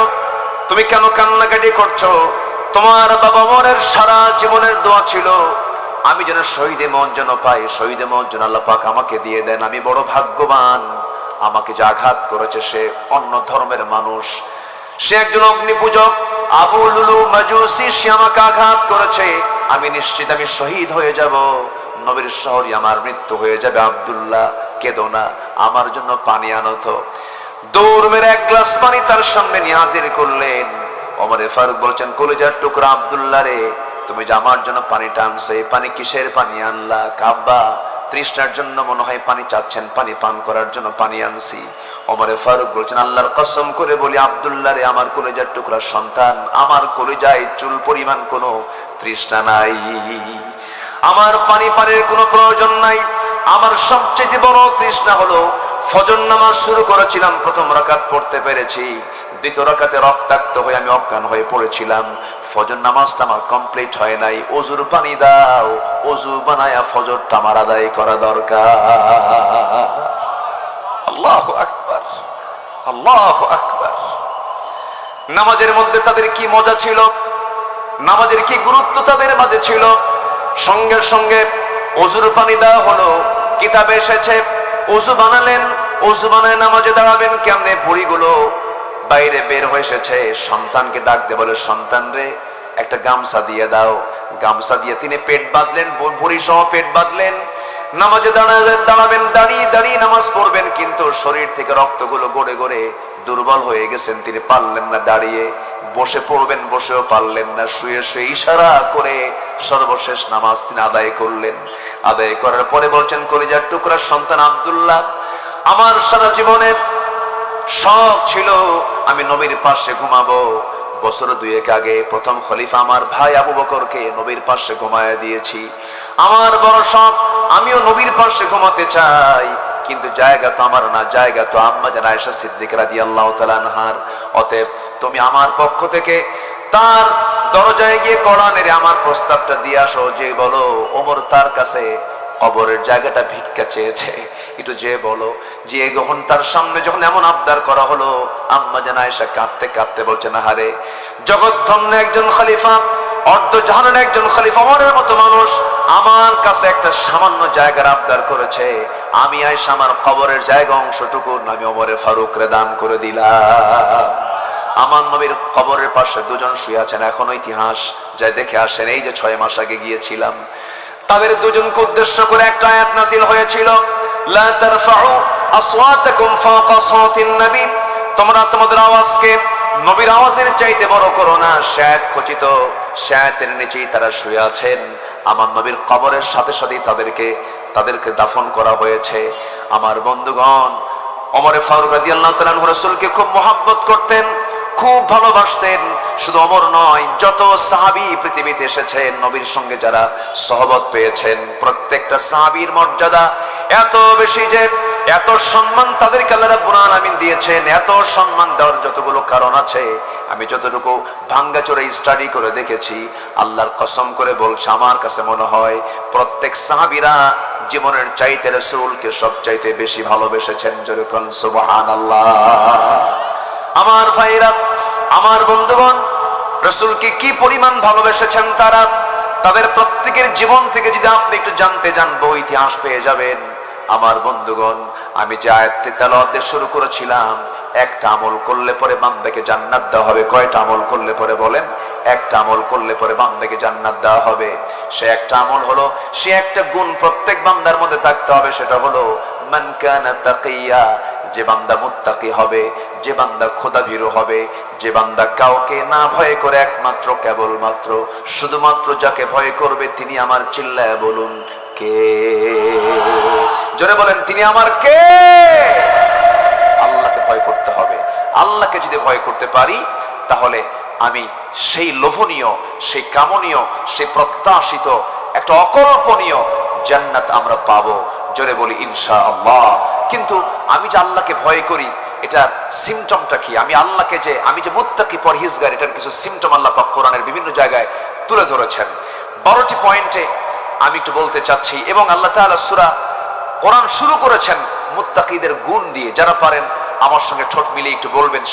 তুমি কেন কান্নাকাটি করছো? তোমার বাবা ওমরের সারা জীবনের দোয়া ছিল আমি যেন শহীদে মওত যেন পাই, শহীদে মওত যেন আল্লাহ পাক আমাকে দিয়ে দেন। আমি বড় ভাগ্যবান। আমাকে যে আঘাত করেছে সে অন্য ধর্মের মানুষ, সে একজন অগ্নি পূজক, আবু লুলু মাজুসি, সে আমাকে আঘাত করেছে। আমি নিশ্চিত আমি শহীদ হয়ে যাব, নবীর শহরে আমার মৃত্যু হয়ে যাবে। আব্দুল্লাহ কেঁদো না, আমার জন্য পানি আনো তো। দৌড় মেরে এক গ্লাস পানি তার সামনে নিয়ে হাজির করলেন। ওমরে ফারুক বলছেন, কলিজার টুকরা আব্দুল্লাহ রে, তুমি যে আমার জন্য পানিটা আনছো, এই পানি কিসের পানি আনলা? কাব্বা তৃষ্ণার জন্য মনে হয় পানি চাচ্ছেন, পানি পান করার জন্য পানি আনছি। ওমরে ফারুক বলছেন, আল্লাহর কসম করে বলি আব্দুল্লাহ রে, আমার কলিজার টুকরা সন্তান, আমার কলিজায় চুল পরিমাণ কোনো তৃষ্ণা নাই, আমার পানি পানের কোনো প্রয়োজন নাই। আমার সবচেয়ে বড় তৃষ্ণা হলো ফজর নামাজ শুরু করেছিলাম, প্রথম রাকাত পড়তে পেরেছি, দ্বিতীয় রাকাতে রক্তাক্ত হয়ে আমি অজ্ঞান হয়ে পড়েছিলাম। ফজর নামাজটা আমার কমপ্লিট হয় নাই, ওযুর পানি দাও, ওযু বানায়া ফজরটা আমার আদায় করা দরকার। আল্লাহু আকবার, আল্লাহু আকবার। নামাজের মধ্যে তাদের কি মজা ছিল, নামাজের কি গুরুত্ব তাদের মাঝে ছিল। সঙ্গে সঙ্গে ওযুর পানি দেওয়া হলো, কিতাবে এসেছে ওযু বানালেন, ওযু বানায় নামাজে দাঁড়াবেন কেমনে, ভুঁড়িগুলো বাইরে বের হয়ে এসেছে। সন্তানকে ডাক দিয়ে বলে, সন্তান রে একটা গামছা দিয়ে দাও। গামছা দিয়ে তিনি পেট বাঁধলেন, ভুঁড়ি সহ পেট বাঁধলেন। নামাজে দাঁড়াবেন, দাঁড়িয়ে দাঁড়িয়ে নামাজ পড়বেন, কিন্তু শরীর থেকে রক্তগুলো গড়ে গড়ে দুর্বল হয়ে গেছেন, তিনি পারলেন না দাঁড়িয়ে। বসে পড়বেন, বসেও পারলেন না। শুয়ে শুয়ে ইশারা করে সর্বশেষ নামাজ তিনি আদায় করলেন। আদায় করার পরে বলছেন, কলিজার টুকরার সন্তান আব্দুল্লাহ, আমার সারা জীবনের শখ ছিল আমি নবীর পাশে ঘুমাবো। বছর দুয়েক আগে প্রথম খলিফা আমার ভাই আবু বকরকে নবীর পাশে ঘুমায় দিয়েছি। আমার বড় শখ, আমিও নবীর পাশে ঘুমাতে চাই, কিন্তু জায়গা তো আমার না, জায়গা তো আম্মা জান আয়েশা সিদ্দিকা রাদিয়াল্লাহু তাআলা আনহার। অতএব তুমি আমার পক্ষ থেকে তার দরজায় গিয়ে কড়া নেড়ে আমার প্রস্তাবটা দিয়ে আসো, যে বলো ওমর তার কাছে কবরের জায়গাটা ভিক্ষা চেয়েছে, একটু যে বলো। যে যখন তার সামনে যখন এমন আবদার করা হলো, আম্মা জান আয়েশা কাঁদতে কাঁদতে বলছেন, আহারে জগৎধন্য একজন খলিফা, অর্ধ জাহানের একজন খলিফা, ওমরের মতো মানুষ আমার কাছে একটা সামান্য জায়গার আবদার করেছে, আমি আয়েশা আমার কবরের জায়গা অংশটুকু আমি ওমরে ফারুকরে দান করে দিলাম। আমার নবীর কবরের পাশে দুজন শুয়ে আছেন, এখনো ইতিহাস যায় দেখে আসেন। এই যে 6 মাস আগে গিয়েছিলাম, তাদের দুজনকে উদ্দেশ্য করে একটা আয়াত নাযিল হয়েছিল, লা তারফাউ আসওয়াতাকুম ফাওকা সাওতিন নবী, তোমরা তোমাদের আওয়াজকে নবীর আওয়াজের চাইতে বড় করো না। শায়াত খচিত, শায়াতের নিচেই তারা শুয়ে আছেন। আমার নবীর কবরের সাথে সাথেই তাদেরকে দাফন করা হয়েছে। আমার বন্ধুগণ, ওমর ফারুক রাদিয়াল্লাহু তাআলা আনহু রাসূলকে খুব মহব্বত করতেন, খুব ভালোবাসতেন। শুধু ওমর নয়, যত সাহাবী পৃথিবীতে এসেছেন নবীর সঙ্গে যারা সহবত পেয়েছেন, প্রত্যেকটা সাহাবীর মর্যাদা এত বেশি যে এত সম্মান তাদেরকে আল্লাহ রাব্বুল আলামিন দিয়েছেন। এত সম্মান দেওয়ার যতগুলো কারণ আছে, আমি যতটুকু ভাঙ্গাচোরা স্টাডি করে দেখেছি, আল্লাহর কসম করে বলছি, আমার কাছে মনে হয় প্রত্যেক সাহাবীরা জীবনের চাইতে রাসূলকে সবচাইতে বেশি ভালোবেসেছেন। যেরকম সুবহানাল্লাহ। আমার ভাইরা, আমার বন্ধুগণ, রাসূলকে কি পরিমাণ ভালোবেসেছেন তারা, তাদের প্রত্যেকের জীবন থেকে যদি আপনি একটু জানতে যান, বই ইতিহাস পেয়ে যাবেন। আমার বন্ধুগণ, আমি যে আয়াতটি তেলাওয়াত শুরু করেছিলাম, একটা আমল করলে পরে বান্দাকে জান্নাত দেওয়া হবে। কয়টা আমল করলে পরে বলেন? একটা আমল করলে পরে বান্দাকে জান্নাত দেওয়া হবে। সে একটা আমল হলো, সে একটা গুণ প্রত্যেক বান্দার মধ্যে থাকতে হবে, সেটা হলো মান কানা তাকিয়া, যে বান্দা মুত্তাকি হবে, যে বান্দা খোদাভীরু হবে, যে বান্দা কাউকে না ভয় করে একমাত্র কেবলমাত্র শুধুমাত্র যাকে ভয় করবে তিনি আমার, চিল্লায় বলুন কে? জোরে বলেন তিনি আমার কে? আল্লাহকে ভয় করতে হবে। আল্লাহকে যদি ভয় করতে পারি তাহলে আমি সেই লোভনীয়, সেই কামনীয়, সেই প্রত্যাশিত, একটা অকল্পনীয় জান্নাত আমরা পাবো। জোরে বলি ইনশাআল্লাহ। কিন্তু আমি যে আল্লাহকে ভয় করি এটার সিমটমটা কি? আমি যে মুত্তাকি পরহেজগার, এটার কিছু সিমটম আল্লাহ পাক কোরআনের বিভিন্ন জায়গায় তুলে ধরেছেন। 12টি পয়েন্টে আমি একটু বলতে চাচ্ছি। এবং আল্লাহ তাআলা সূরা কোরআন শুরু করেছেন মুত্তাকিদের গুণ দিয়ে। যারা পারেন আমার সঙ্গে ঠোঁট মিলিয়ে একটু বলবেন।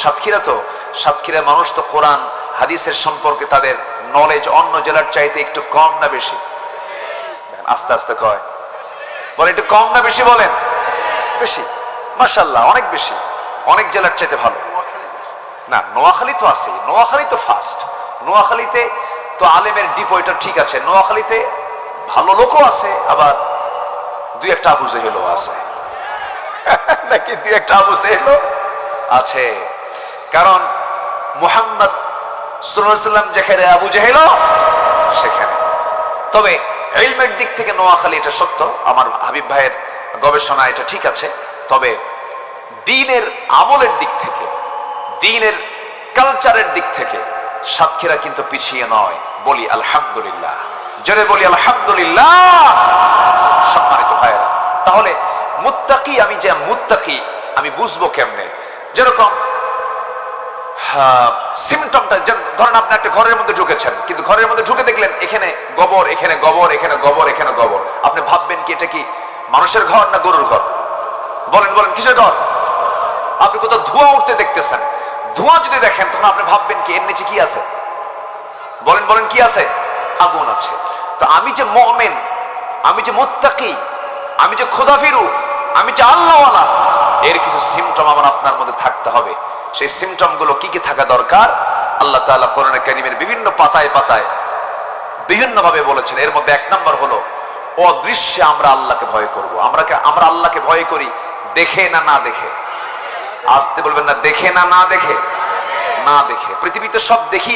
সাতক্ষীরা মানুষ তো কোরআন হাদিসের সম্পর্কে তাদের নলেজ অন্য জেলার চাইতে একটু কম না বেশি? আস্তে আস্তে কয়, বলেন একটু কম না বেশি? বলেন বেশি। মাশাআল্লাহ, অনেক বেশি, অনেক জেলার চাইতে ভালো। না, নোয়াখালী তো আছে, নোয়াখালী তো ফার্স্ট। নোয়াখালীতে তো আলেমের ডিপো, এটা ঠিক আছে। নোয়াখালীতে ভালো লোকও আছে, আবার দুই একটা আবু জেহেলও আছে নাকি? দুই একটা আবু জেহেলও আছে। কারণ মুহাম্মদ সাল্লাল্লাহু আলাইহি ওয়াসাল্লাম যেখানে, আবু জেহেলও সেখানে। তবে ইলমের দিক থেকে নোয়াখালী, এটা সত্য, আমার হাবিব ভাইয়ের গবেষণা এটা ঠিক আছে। তবে দ্বীনের আমলের দিক থেকে, দ্বীনের কালচারের দিক থেকে সাতক্ষীরা কিন্তু পিছিয়ে নয়। বলি আলহামদুলিল্লাহ, জোরে বলি আলহামদুলিল্লাহ। সম্মানিত ভাইয়েরা, তাহলে মুত্তাকি, আমি যে মুত্তাকি আমি বুঝবো কেমনে? যেরকম সিমটমটা, ধরেন আপনি একটা ঘরের মধ্যে ঢুকেছেন, কিন্তু ঘরের মধ্যে ঢুকে দেখলেন এখানে গোবর, এখানে গোবর, এখানে গোবর, এখানে গোবর। আপনি ভাববেন কি এটা কি মানুষের ঘর না গরুর ঘর? বলেন বলেন কিসের ঘর? আপনি কোথাও ধোঁয়া উঠতে দেখতেছেন, ধোঁয়া যদি দেখেন তখন আপনি ভাববেন কি এর নিচে কি আছে? বলেন বলেন কি আছে? আগুন আছে। তো আমি যে মুমিন, আমি যে মুত্তাকি, আমি যে খোদাভীরু, আমি যে আল্লাহওয়ালা, এর কিছু সিমটম আমার আপনার মধ্যে থাকতে হবে। সেই সিমটম গুলো কি কি থাকা দরকার আল্লাহ তাআলা কোরআনে কারীমের বিভিন্ন পাতায় পাতায় বিভিন্ন ভাবে বলেছেন। এর মধ্যে এক নাম্বার হলো অদৃশ্যে আমরা আল্লাহকে ভয় করব। আমরা আল্লাহকে ভয় করি দেখে না না দেখে? আসতে বলবেন না, দেখে না না দেখে? না দেখে। পৃথিবীতে সব দেখি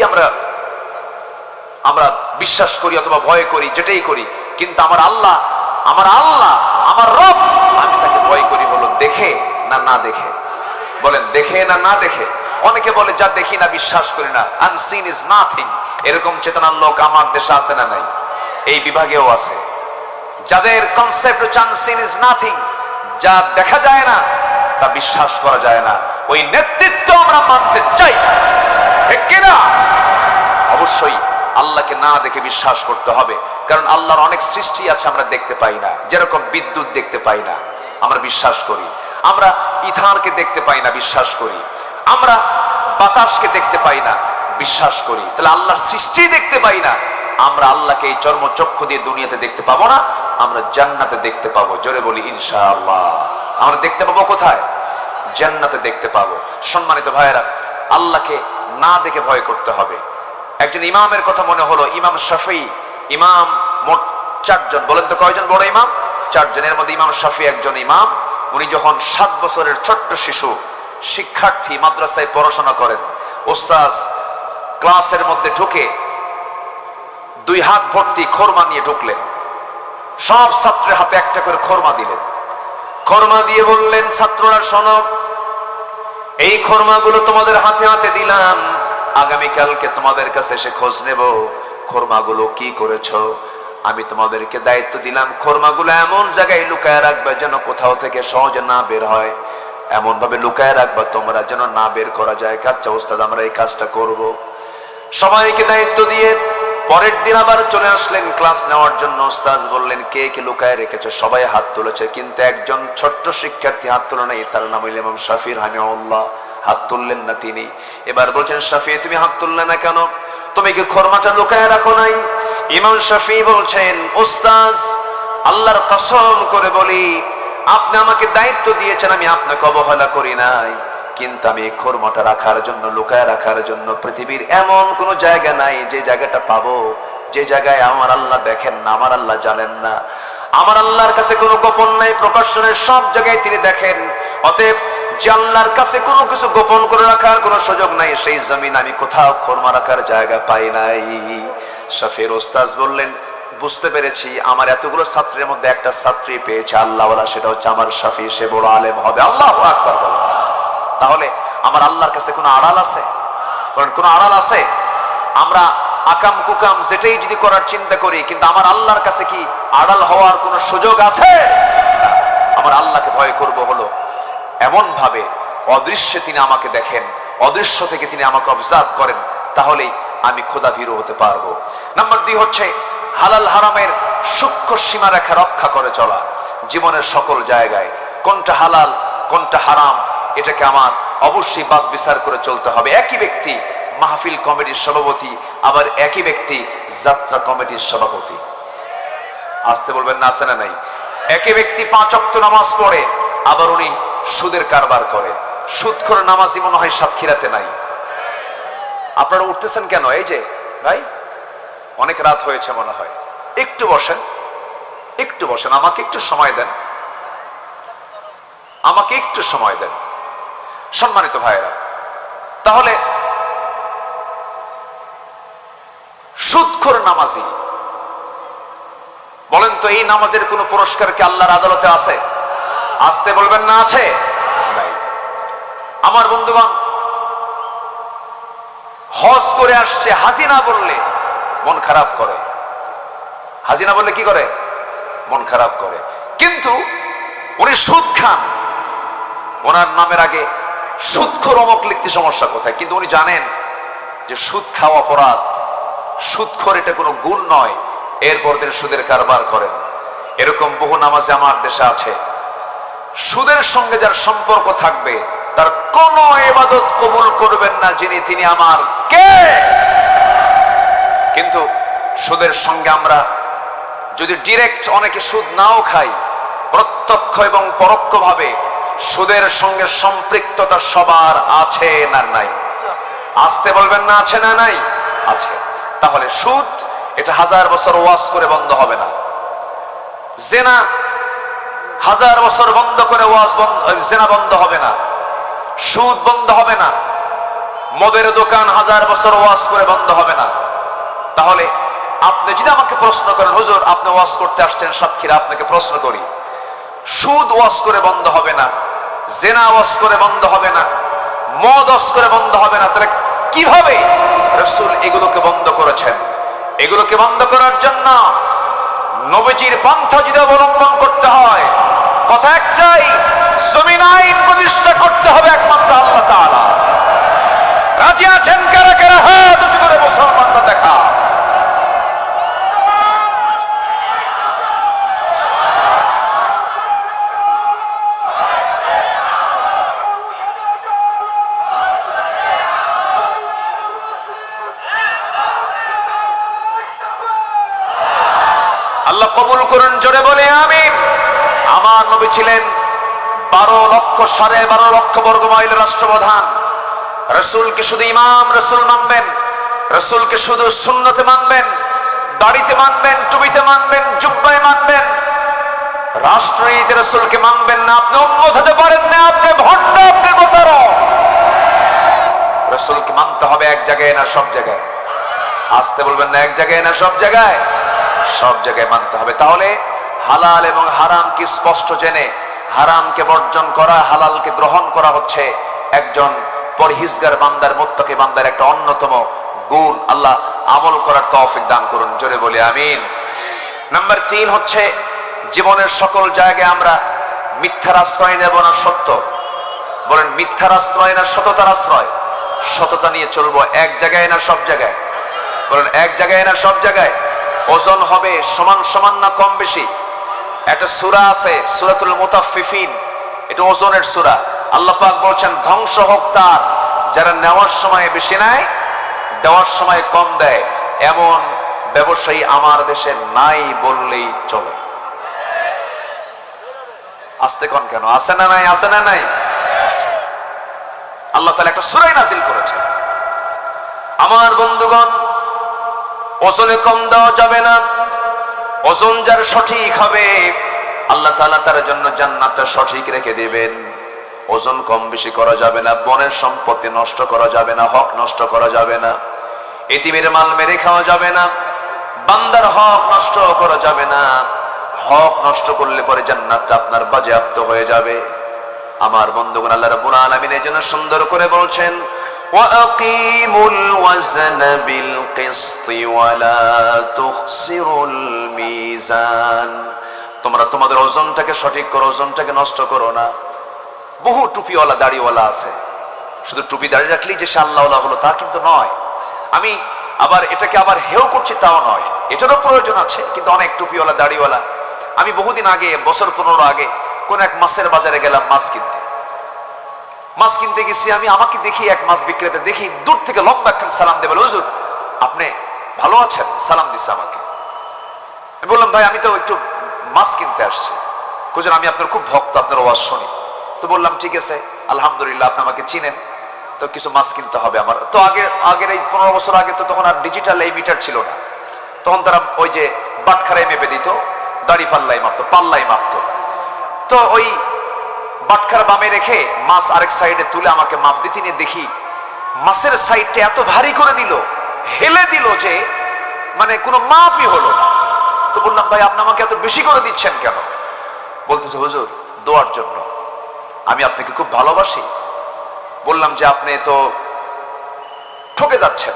আমরা বিশ্বাস করি অথবা ভয় করি, যেটাই করি। কিন্তু আমার আল্লাহ, আমার রব, আমি তাকে ভয় করি হলো দেখে না না দেখে? বলেন দেখে না না দেখে? অনেকে বলে যা দেখি না বিশ্বাস করি না, আনসিন ইজ নাথিং। এরকম চেতনার লোক আমার দেশে আছে না নাই? এই বিভাগেও আছে। যাদের কনসেপ্ট হচ্ছে আনসিন ইজ নাথিং, যা দেখা যায় না তা বিশ্বাস করা যায় না, ওই নেতৃত্ব আমরা মানতে চাই না, ঠিক কিনা? অবশ্যই আল্লাহকে না দেখে বিশ্বাস করতে হবে। কারণ আল্লাহর অনেক সৃষ্টি আছে আমরা দেখতে পাই না। যেরকম বিদ্যুৎ দেখতে পাই না, আমরা বিশ্বাস করি। আমরা ইথানকে দেখতে পাই না, বিশ্বাস করি। আমরা বাতাসকে দেখতে পাই না, বিশ্বাস করি। তাহলে আল্লাহর সৃষ্টি দেখতে পাই না, আমরা আল্লাহকে এই চর্মচক্ষু দিয়ে দুনিয়াতে দেখতে পাবো না, আমরা জান্নাতে দেখতে পাবো। জোরে বলি ইনশাআল্লাহ। আমরা দেখতে পাবো কোথায়? জান্নাতে দেখতে পাবো। সম্মানিত ভাইয়েরা, আল্লাহকে না দেখে ভয় করতে হবে। একজন ইমামের কথা মনে হলো, ইমাম শাফি। ইমাম মোট 4 জন। বলেন তো কয়জন বড় ইমাম? 4 জনের মধ্যে ইমাম শাফি একজন ইমাম। উনি যখন 7 বছরের ছোট্ট শিশু, শিক্ষার্থী, মাদ্রাসায় পড়াশোনা করেন, ওস্তাদ ক্লাসের মধ্যে ঢুকে 2 হাত ভর্তি খোরমা নিয়ে ঢুকলেন। সব ছাত্রের হাতে একটা করে খোরমা দিলেন। খোরমা দিয়ে বললেন, ছাত্ররা শোনো, এই খোরমাগুলো তোমাদের হাতে হাতে দিলাম, আগামীকালকে তোমাদের কাছে এসে খোঁজ নেব খোরমাগুলো কি করেছো। আমি তোমাদেরকে দায়িত্ব দিলাম, খোরমাগুলো এমন জায়গায় লুকায় রাখবে যেন কোথাও থেকে সহজে না বের হয়, এমন ভাবে লুকায় রাখবা তোমরা যেন না বের করা যায়। আচ্ছা ওস্তাদ, আমরা এই কাজটা করব। সবাইকে দায়িত্ব দিয়ে পরের দিন আবার চলে আসলেন ক্লাস নেওয়ার জন্য। ওস্তাদ বললেন, কে কে লুকায় রেখেছো? সবাই হাত তুলেছে, কিন্তু একজন ছোট্ট শিক্ষার্থী হাত তুলে নাই। তার নাম হইল ইমাম শাফি রাহিমাহুল্লাহ। হাত তুললেন না তিনি। এবার বলছেন, শাফি তুমি হাত তুললে না কেন? তুমি কি খোরমাটা লুকায় রাখো নাই? ইমাম শাফি বলছেন, ওস্তাদ আল্লাহর কসম করে বলি, আপনি আমাকে দায়িত্ব দিয়েছেন, আমি আপনাকে অবহেলা করি নাই, কিন্তু আমি খোরমাটা রাখার জন্য, লুকায় রাখার জন্য পৃথিবীর এমন কোন জায়গা নাই যে জায়গাটা পাবো, যে জায়গায় আমার আল্লাহ দেখেন না, আমার আল্লাহ জানেন না। আমার আল্লাহর কাছে কোনো গোপন নাই, প্রকাশ্যনের সব জায়গায় তিনি দেখেন। অতএব যে আল্লাহর কাছে কোনো কিছু গোপন করে রাখার কোনো সুযোগ নাই, সেই জমিন আমি কোথাও খোরমা রাখার জায়গা পাই নাই। শাফির ওস্তাদ বললেন, বুঝতে পেরেছি, আমার এতগুলো ছাত্রের মধ্যে একটা ছাত্রী পেয়েছে আল্লাহওয়ালা, সেটা হচ্ছে আমার শাফি, সে বড় আলেম হবে। আল্লাহু আকবার বলেন। তাহলে আমার আল্লাহর কাছে কোনো আড়াল আছে? বলেন, কোনো আড়াল আছে? আমরা আকাম কুকাম যেটাই যদি করার চিন্তা করি, কিন্তু আমার আল্লাহর কাছে কি আড়াল হওয়ার কোনো সুযোগ আছে? আমার আল্লাহকে ভয় করব হলো এমন ভাবে অদৃশ্যে তিনি আমাকে দেখেন, অদৃশ্য থেকে তিনি আমাকে অবজার্ভ করেন, তাহলেই আমি খোদা ভীরু হতে পারবো। নাম্বার 2 হচ্ছে হালাল হারামের সূক্ষ্ম সীমারেখা রক্ষা করে চলা। জীবনের সকল জায়গায় কোনটা হালাল কোনটা হারাম, এটাকে আমার অবশ্যই বাছ বিচার করে চলতে হবে। একই ব্যক্তি মাহফিল কমিটির সভাপতি, আবার একই ব্যক্তি যাত্রা কমিটির সভাপতি। আসতে বলবেন না, আছে না নাই? একই ব্যক্তি 5 ওয়াক্ত নামাজ পড়ে, আবার উনি সুদের কারবার করে। সুদখোর নামাজি মনে হয় সাতক্ষীরাতে নাই। আপনারা উঠতেছেন কেন? এই যে ভাই, অনেক রাত হয়েছে মনে হয়, একটু বসেন, একটু বসেন, আমাকে একটু সময় দেন, আমাকে একটু সময় দেন সম্মানিত ভাইয়েরা। তাহলে সুদখোর নামাজি, বলেন তো এই নামাজের কোন পুরস্কার কি আল্লাহর আদালতে আছে? আসতে বলবেন না, আছে? নাই। আমার বন্ধুগণ, হজ করে আসছে, হাজিনা বললে মন খারাপ করে। হাজিনা বললে কি করে? মন খারাপ করে। কিন্তু উনি সুদ খান, ওনার নামের আগে সুদখোর অমক লিখতে সমস্যা কোথায়? কিন্তু উনি জানেন যে সুদ খাওয়া অপরাধ, সুদখোর এটা কোনো গুণ নয়, এরপর তিনি সুদের কারবার করেন। এরকম বহু নামাজি আমার দেশে আছে। সুদের সঙ্গে যার সম্পর্ক থাকবে তার কোন ইবাদত কবুল করবেন না যিনি তিনি আমার কে। কিন্তু সুদের সঙ্গে আমরা যদি ডিরেক্ট, অনেকে সুদ নাও খাই, প্রত্যক্ষ এবং পরোক্ষভাবে সুদের সঙ্গে সম্পৃক্ততা সবার আছে না নাই? আসতে বলবেন না, আছে না নাই? আছে। তাহলে সুদ এটা 1000 বছর ওয়াজ করে বন্ধ হবে না। জেনা 1000 বছর বন্ধ করে ওয়াজ জেনা বন্ধ হবে না, সুদ বন্ধ হবে না। মদের দোকান 1000 বছর ওয়াজ করে বন্ধ হবে না। তাহলে আপনি যদি আমাকে প্রশ্ন করেন, হুজুর আপনি ওয়াজ করতে আসছেন সাতক্ষীরা, আপনাকে প্রশ্ন করি, সুদ ওয়াজ করে বন্ধ হবে না, জেনা ওয়াজ করে বন্ধ হবে না, মদ ওয়াজ করে বন্ধ হবে না, তাহলে কিভাবে রাসূল এগুলোকে বন্ধ করেছেন? এগুলোকে বন্ধ করার জন্য নবীজির পন্থা যদি অবলম্বন করতে হয়, কথা একটাই, জমিন আইন প্রতিষ্ঠা করতে হবে একমাত্র আল্লাহ তাআলা। রাজি আছেন কারা কারা? হাত উঁচু করে মুসলমানরা দেখা। আল্লাহ কবুল করুন, জোরে বলে আমিন। আমার নবী ছিলেন 12 লক্ষ 12.5 লক্ষ বর্গ মাইলের রাষ্ট্রপ্রধান। রাসূলকে শুধু ইমাম রাসূল মানবেন, রাসূলকে শুধু সুন্নতে মানবেন, দাড়িতে মানবেন, টুপিতে মানবেন, জুব্বায় মানবেন, রাষ্ট্রনীতিতে রাসূলকে মানবেন না, আপনি উম্মত হতে পারেন না, আপনি ভণ্ড, আপনি প্রতারক। রাসূলকে মানতে হবে এক জায়গায় না সব জায়গায়? আসতে বলবেন না, এক জায়গায় না সব জায়গায়? সব জায়গায় মানতে হবে। তাহলে হালাল এবং হারাম কি স্পষ্ট জেনে হারামকে বর্জন করা, হালালকে গ্রহণ করা হচ্ছে একজন পরহেজগার বান্দার, মুত্তাকি বান্দার একটা অন্যতম গুণ। আল্লাহ আমল করার তৌফিক দান করুন, জোরে বলি আমিন। নাম্বার 3 হচ্ছে জীবনের সকল জায়গায় আমরা মিথ্যার আশ্রয় নেব না সত্য। বলেন, মিথ্যার আশ্রয় না সততার আশ্রয়? সততা নিয়ে চলবো, এক জায়গায় না সব জায়গায়? বলেন, এক জায়গায় না সব জায়গায়? ওজন হবে সমান সমান না কম বেশি? একটা সূরা আছে সূরাতুল মুতাফফিফিন, এটা ওজনের সূরা। আল্লাহ পাক বলছেন, ধ্বংস হোক তার যারা নেওয়ার সময় বেশি নেয়, দেওয়ার সময় কম দেয়। এমন ব্যবসায়ী আমার দেশে নাই বললেই চলে। আসতে কোন কেন? আছে না নাই? আছে না নাই? আল্লাহ তাআলা একটা সূরা নাযিল করেছেন। আমার বন্ধুগণ, ওজনে কম দেওয়া যাবে না। ওজন যার সঠিক হবে, আল্লাহ তাআলা তার জন্য জান্নাতটা সঠিক রেখে দিবেন। ওজন কম বেশি করা যাবে না, বনের সম্পত্তি নষ্ট করা যাবে না, হক নষ্ট করা যাবে না, এতিমের মাল মেরে খাওয়া যাবে না, বান্দার হক নষ্ট করা যাবে না। হক নষ্ট করলে পরে জান্নাতটা আপনার বাজেয়াপ্ত হয়ে যাবে। আমার বন্ধুগণ, আল্লাহ রাব্বুল আলামিন এর জন্য সুন্দর করে বলছেন, ওয়াকিমুল ওয়াজনা বিল কিসতি ওয়ালা তুখসিরুল মিজান। তোমরা তোমাদের ওজনটাকে সঠিক করো, ওজনটাকে নষ্ট করো না। বহু টুপিওয়ালা দাড়িওয়ালা আছে, শুধু টুপি দাড়ি রাখলেই যে সে আল্লাহওয়ালা হলো তা কিন্তু নয়। আমি আবার এটাকে আবার হেও করছি তাও নয়, এটারও প্রয়োজন আছে, কিন্তু অনেক টুপিওয়ালা দাড়িওয়ালা। আমি বহুদিন আগে, বছর 15 আগে কোন এক মাছের বাজারে গেলাম মাছ কিনতে গেছি। আমি আমাকে দেখি এক মাছ বিক্রেতা, দেখি দূর থেকে লম্বা একখান সালাম দেবে, হুজুর আপনি ভালো আছেন, সালাম দিচ্ছে আমাকে। আমি বললাম, ভাই আমি তো একটু মাছ কিনতে আসছি। হুজুর আমি আপনার খুব ভক্ত, আপনার ওয়াজ শুনি। তো বললাম ঠিক আছে, আলহামদুলিল্লাহ আপনি আমাকে চিনেন, তো কিছু মাছ কিনতে হবে আমার। তো আগের এই 15 বছর আগে তো তখন আর ডিজিটাল এই মিটার ছিল না, তখন তারা ওই যে বাটখারায় মেপে দিত, দাড়ি পাল্লাই মাপতো। তো ওই বাটখারা বামে রেখে মাছ আরেক সাইডে তুলে আমাকে মাপ দিতে নিয়ে দেখি মাছের সাইডটা এত ভারী করে দিল, হেলে দিল যে মানে কোনো মাপই হলো না। তো বললাম, ভাই আপনি আমাকে এত বেশি করে দিচ্ছেন কেন? বলতেছে, হুজুর দোয়ার জন্য, আমি আপনাকে খুব ভালোবাসি। বললাম যে আপনি তো ঠকে যাচ্ছেন,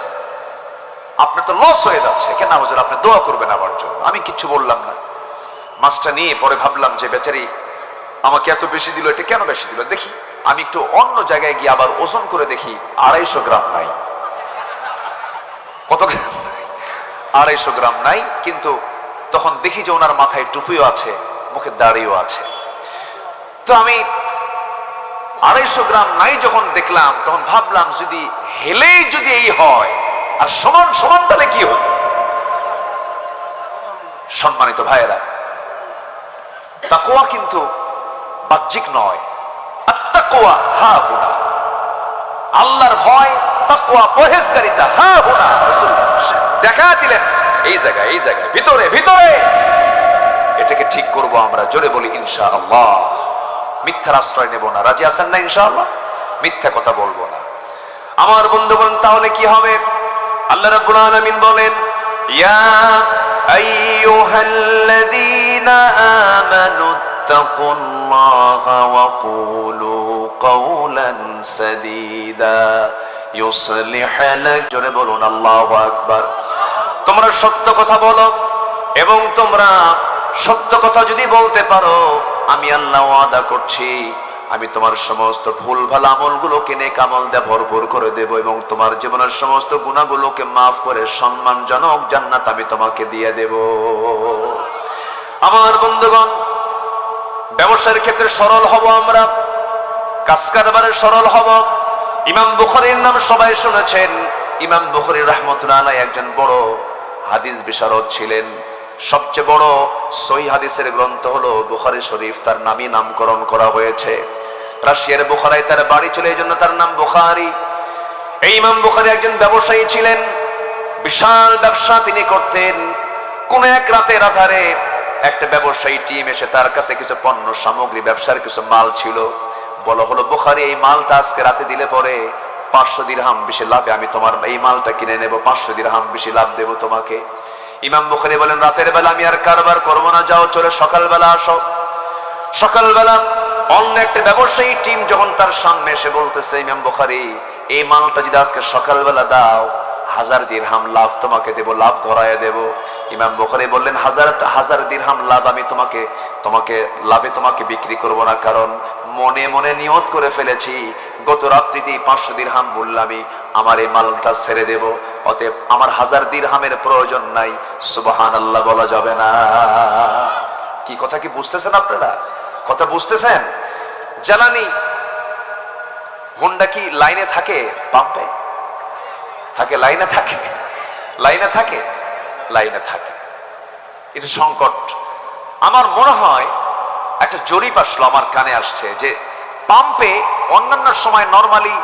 আপনার তো লস হয়ে যাচ্ছে। কেন হুজুর? আপনি দোয়া করবেন আমার জন্য। আমি কিচ্ছু বললাম না। মাছটা নিয়ে পরে ভাবলাম যে বেচারি আমাকে এত বেশি দিল, এটা কেন বেশি দিল? দেখি আমি একটু অন্য জায়গায় গিয়ে আবার ওজন করে দেখি 250 গ্রাম নাই। কত গ্রাম? 250 গ্রাম নাই। কিন্তু তখন দেখি যে ওনার মাথায় টুপিও আছে, মুখে দাড়িও আছে। তো আমি 250 গ্রাম নাই যখন দেখলাম, তখন ভাবলাম যদি হেলেই যদি এই হয় আর সমান সমান তাহলে কি হতো? সম্মানিত ভাইয়েরা, তাকওয়া কিন্তু বাহ্যিক নয়, আত্তাকওয়া হাহুনা, আল্লাহর ভয়, তাকওয়া পরহেজগারিতা হাহুনা। রাসূল দেখা দিলেন এই জায়গায় ভিতরে ভিতরে। এটাকে ঠিক করব আমরা, জোরে বলি ইনশাআল্লাহ। মিথ্যার আশ্রয় নেব না। রাজি আছেন না ইনশাআল্লাহ? মিথ্যা কথা বলবো না। আমার বন্ধুগণ, তাহলে কি হবে? আল্লাহ রাব্বুল আলামিন বলেন, ইয়া আইয়ুহাল্লাযীনা আমানু তাকুল্লাহা ওয়া কুলু কাওলান সাদীদা ইউসলিহ লাক, জোরে বলুন আল্লাহু আকবার। তোমরা সত্য কথা বলো, এবং তোমরা সত্য কথা যদি বলতে পারো, আমি আল্লাহ ওয়াদা করছি আমি তোমার সমস্ত ভুল ভালো আমলগুলোকে নেক আমল দিয়ে ভরপুর করে দেব, এবং তোমার জীবনের সমস্ত গুনাহগুলোকে মাফ করে সম্মানজনক জান্নাত আমি তোমাকে দিয়ে দেব। আমার বন্ধুগণ, ব্যবসার ক্ষেত্রে সরল হব আমরা, কাজ কারবারে সরল হব। ইমাম বুখারীর নাম সবাই শুনেছেন। ইমাম বুখারী রাহমাতুল্লাহ আলাইহি একজন বড় হাদিস বিশারদ ছিলেন। সবচেয়ে বড় সহিহ হাদিসের গ্রন্থ হলো বুখারী শরীফ, তার নামই নামকরণ করা হয়েছে। রাশিয়ার বুখারায় তার বাড়ি ছিল, এই জন্য তার নাম বুখারী। এই ইমাম বুখারী একজন ব্যবসায়ী ছিলেন, বিশাল ব্যবসা তিনি করতেন। কোন এক রাতের আধারে একটা ব্যবসায়ী টিম এসে তার কাছে কিছু পণ্য সামগ্রী, ব্যবসার কিছু মাল ছিল। বলা হলো, বুখারী এই মালটা আজকে রাতে দিলে পরে 500 দিরহাম বেশি লাভে আমি তোমার এই মালটা কিনে নেব, 500 দিরহাম বেশি লাভ দেব তোমাকে। ইমাম বুখারী বলেন, রাতের বেলা আমি আর কারবার করবো না, যাও চলে সকালবেলা আসো। সকালবেলা অন্য একটা ব্যবসায়ী টিম যখন তার সামনে এসে বলতেছে, ইমাম বুখারী এই মালটা যদি আজকে সকালবেলা দাও 1000 দিরহাম লাভ তোমাকে দেব, লাভ ধরায় দেব। ইমাম বুখারী বললেন, 1000 দিরহাম লাভ আমি তোমাকে লাভে তোমাকে বিক্রি করব না, কারণ মনে মনে নিয়ত করে ফেলেছি গত রাত্রিতেই 500 দিরহাম বললামই আমার এই মালটা ছেড়ে দেব, অতএব আমার 1000 দিরহামের প্রয়োজন নাই। সুবহানাল্লাহ বলা যাবে না? কি কথা কি বুঝতেছেন আপনারা? কথা বুঝতেছেন? জ্বালানি হোন্ডা কি লাইনে থাকে? পাম্পে থাকে? লাইনে থাকে? এটা সংকট। আমার মনে হয় একটা জরিপ আসলো, আমার কানে আসছে যে পাম্পে অন্যান্য সময় নরমালি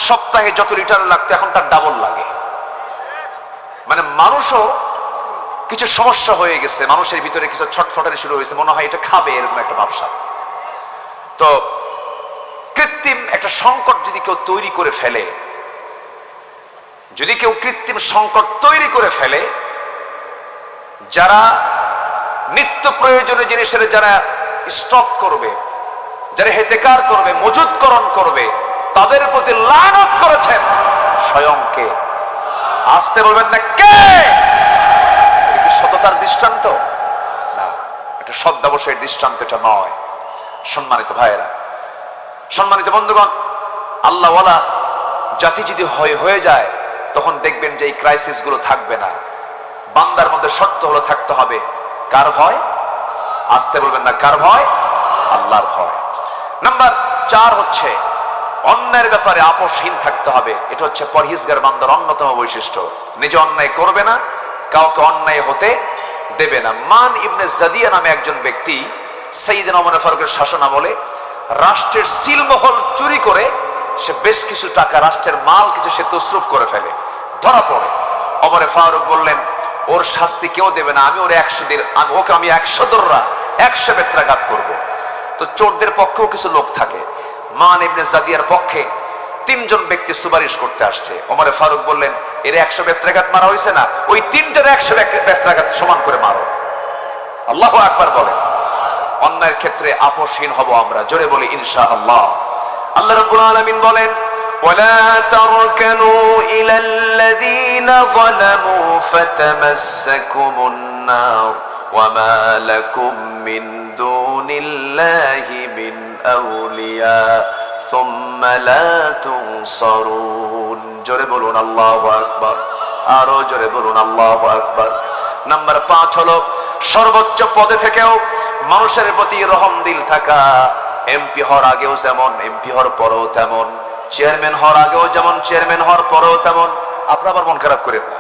সপ্তাহে যত লিটার লাগতো এখন তার ডাবল লাগে। মানে মানুষও কিছু সমস্যা হয়ে গেছে, মানুষের ভিতরে কিছু ছটফটানি শুরু হয়েছে, মনে হয় এটা খাবে, এরকম একটা ভাবসা। তো কৃত্রিম একটা সংকট যদি কেউ তৈরি করে ফেলে, যদি কেউ কৃত্রিম সংকট তৈরি করে ফেলে, যারা নিত্য প্রয়োজনীয় জিনিসের যারা স্টক করবে, যারা হেতেকার করবে, মজুতকরণ করবে, তাদের প্রতি লানত করেছেন স্বয়ং কে? আসতে বলবেন না কে? সততার দৃষ্টান্ত না, এটা সৎ ব্যবসায়ের দৃষ্টান্ত এটা নয়। সম্মানিত ভাইয়েরা, সম্মানিত বন্ধুগণ, আল্লাহওয়ালা জাতি যদি হয়ে যায়, তখন দেখবেন যে এই ক্রাইসিস গুলো থাকবে না। বান্দার মধ্যে শর্ত হলো থাকতে হবে কার ভয়? আসতে বলবেন না কার ভয়? আল্লাহর ভয়। নাম্বার 4 হচ্ছে অন্যায়ের ব্যাপারে আপোষহীন থাকতে হবে। এটা হচ্ছে পরহেজগার বান্দার অন্যতম বৈশিষ্ট্য। নিজে অন্যায় করবে না, কাউকে অন্যায় হতে দেবে না। মান ইবনে জাদিয়া নামে একজন ব্যক্তি সাইয়েদনা ওমর ফারুকের শাসনামলে রাষ্ট্রের সিলমহল চুরি করে সে বেশ কিছু টাকা, রাষ্ট্রের মাল কিছু সে তসরুফ করে ফেলে, ধরা পড়ে। ওমর ফারুক বললেন ওর শাস্তি কেউ দেবে না, আমি ওর 100 দিন, ওকে আমি 100 দররা 100 বেত্রাঘাত করব। তো চোরদের পক্ষেও কিছু লোক থাকে। মান ইবনে জাদিয়ার পক্ষে 3 জন ব্যক্তি সুপারিশ করতে আসছে। ওমর ফারুক বললেন এর 100 বেত্রাঘাত মারা হয়েছে না, ওই 3টার 100 বেত্রাঘাত সমান করে মারো। আল্লাহু আকবার বলেন। অন্যায়ের ক্ষেত্রে আপোষহীন হব আমরা, জোরে বলি ইনশাআল্লাহ। আল্লাহ রাব্বুল আলামিন বলেন ওয়ালা তারকানু ইলাল্লাযীনা যালামু ফাতামাসসাকুমুন নার ওয়ামা লাকুম মিন দুনিল্লাহি মিন আউলিয়া সুম্মা লা তুনসারুন। জোরে বলুন আল্লাহু আকবার, আরো জোরে বলুন আল্লাহু আকবার। নাম্বার 5 হলো সর্বোচ্চ পদে থেকেও মানুষের প্রতি রহম দিল থাকা। এমপি হওয়ার আগেও যেমন, এমপি হওয়ার পরেও তেমন, চেয়ারম্যান হওয়ার আগেও যেমন, চেয়ারম্যান হওয়ার পরেও তেমন। আপনারা আবার মন খারাপ করেন না,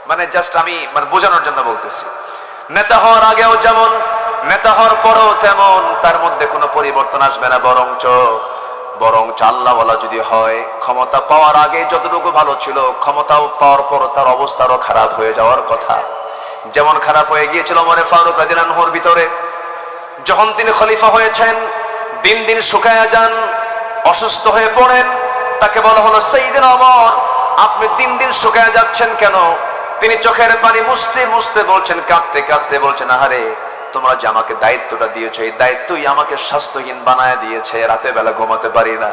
মানে জাস্ট আমি বোঝানোর জন্য বলতেছি। নেতা হওয়ার আগেও যেমন, নেতা হওয়ার পরেও তেমন, তার মধ্যে কোনো পরিবর্তন আসবে না। বরঞ্চ আল্লাহওয়ালা যদি হয়, ক্ষমতা পাওয়ার আগে যতটুকু ভালো ছিল, ক্ষমতাও পাওয়ার পর তার অবস্থা আরো খারাপ হয়ে যাওয়ার কথা। যেমন খারাপ হয়ে গিয়েছিল ওমর ফারুক রাদিয়াল্লাহু আনহুর ভিতরে। যখন তিনি খলিফা হয়েছেন, দিন দিন শুকায়া যান, অসুস্থ হয়ে পড়েন। তাকে বলা হলো সাইয়েদনা ওমর, আপনি দিন দিন শুকায়া যাচ্ছেন কেন? তিনি চোখের পানি মুছতে মুছতে বলছেন, কাঁদতে কাঁদতে বলছেন, আহারে তোমরা যে আমাকে দায়িত্বটা দিয়েছো, এই দায়িত্বই আমাকে স্বাস্থ্যহীন বানায় দিয়েছে। রাতে বেলা ঘুমাতে পারি না।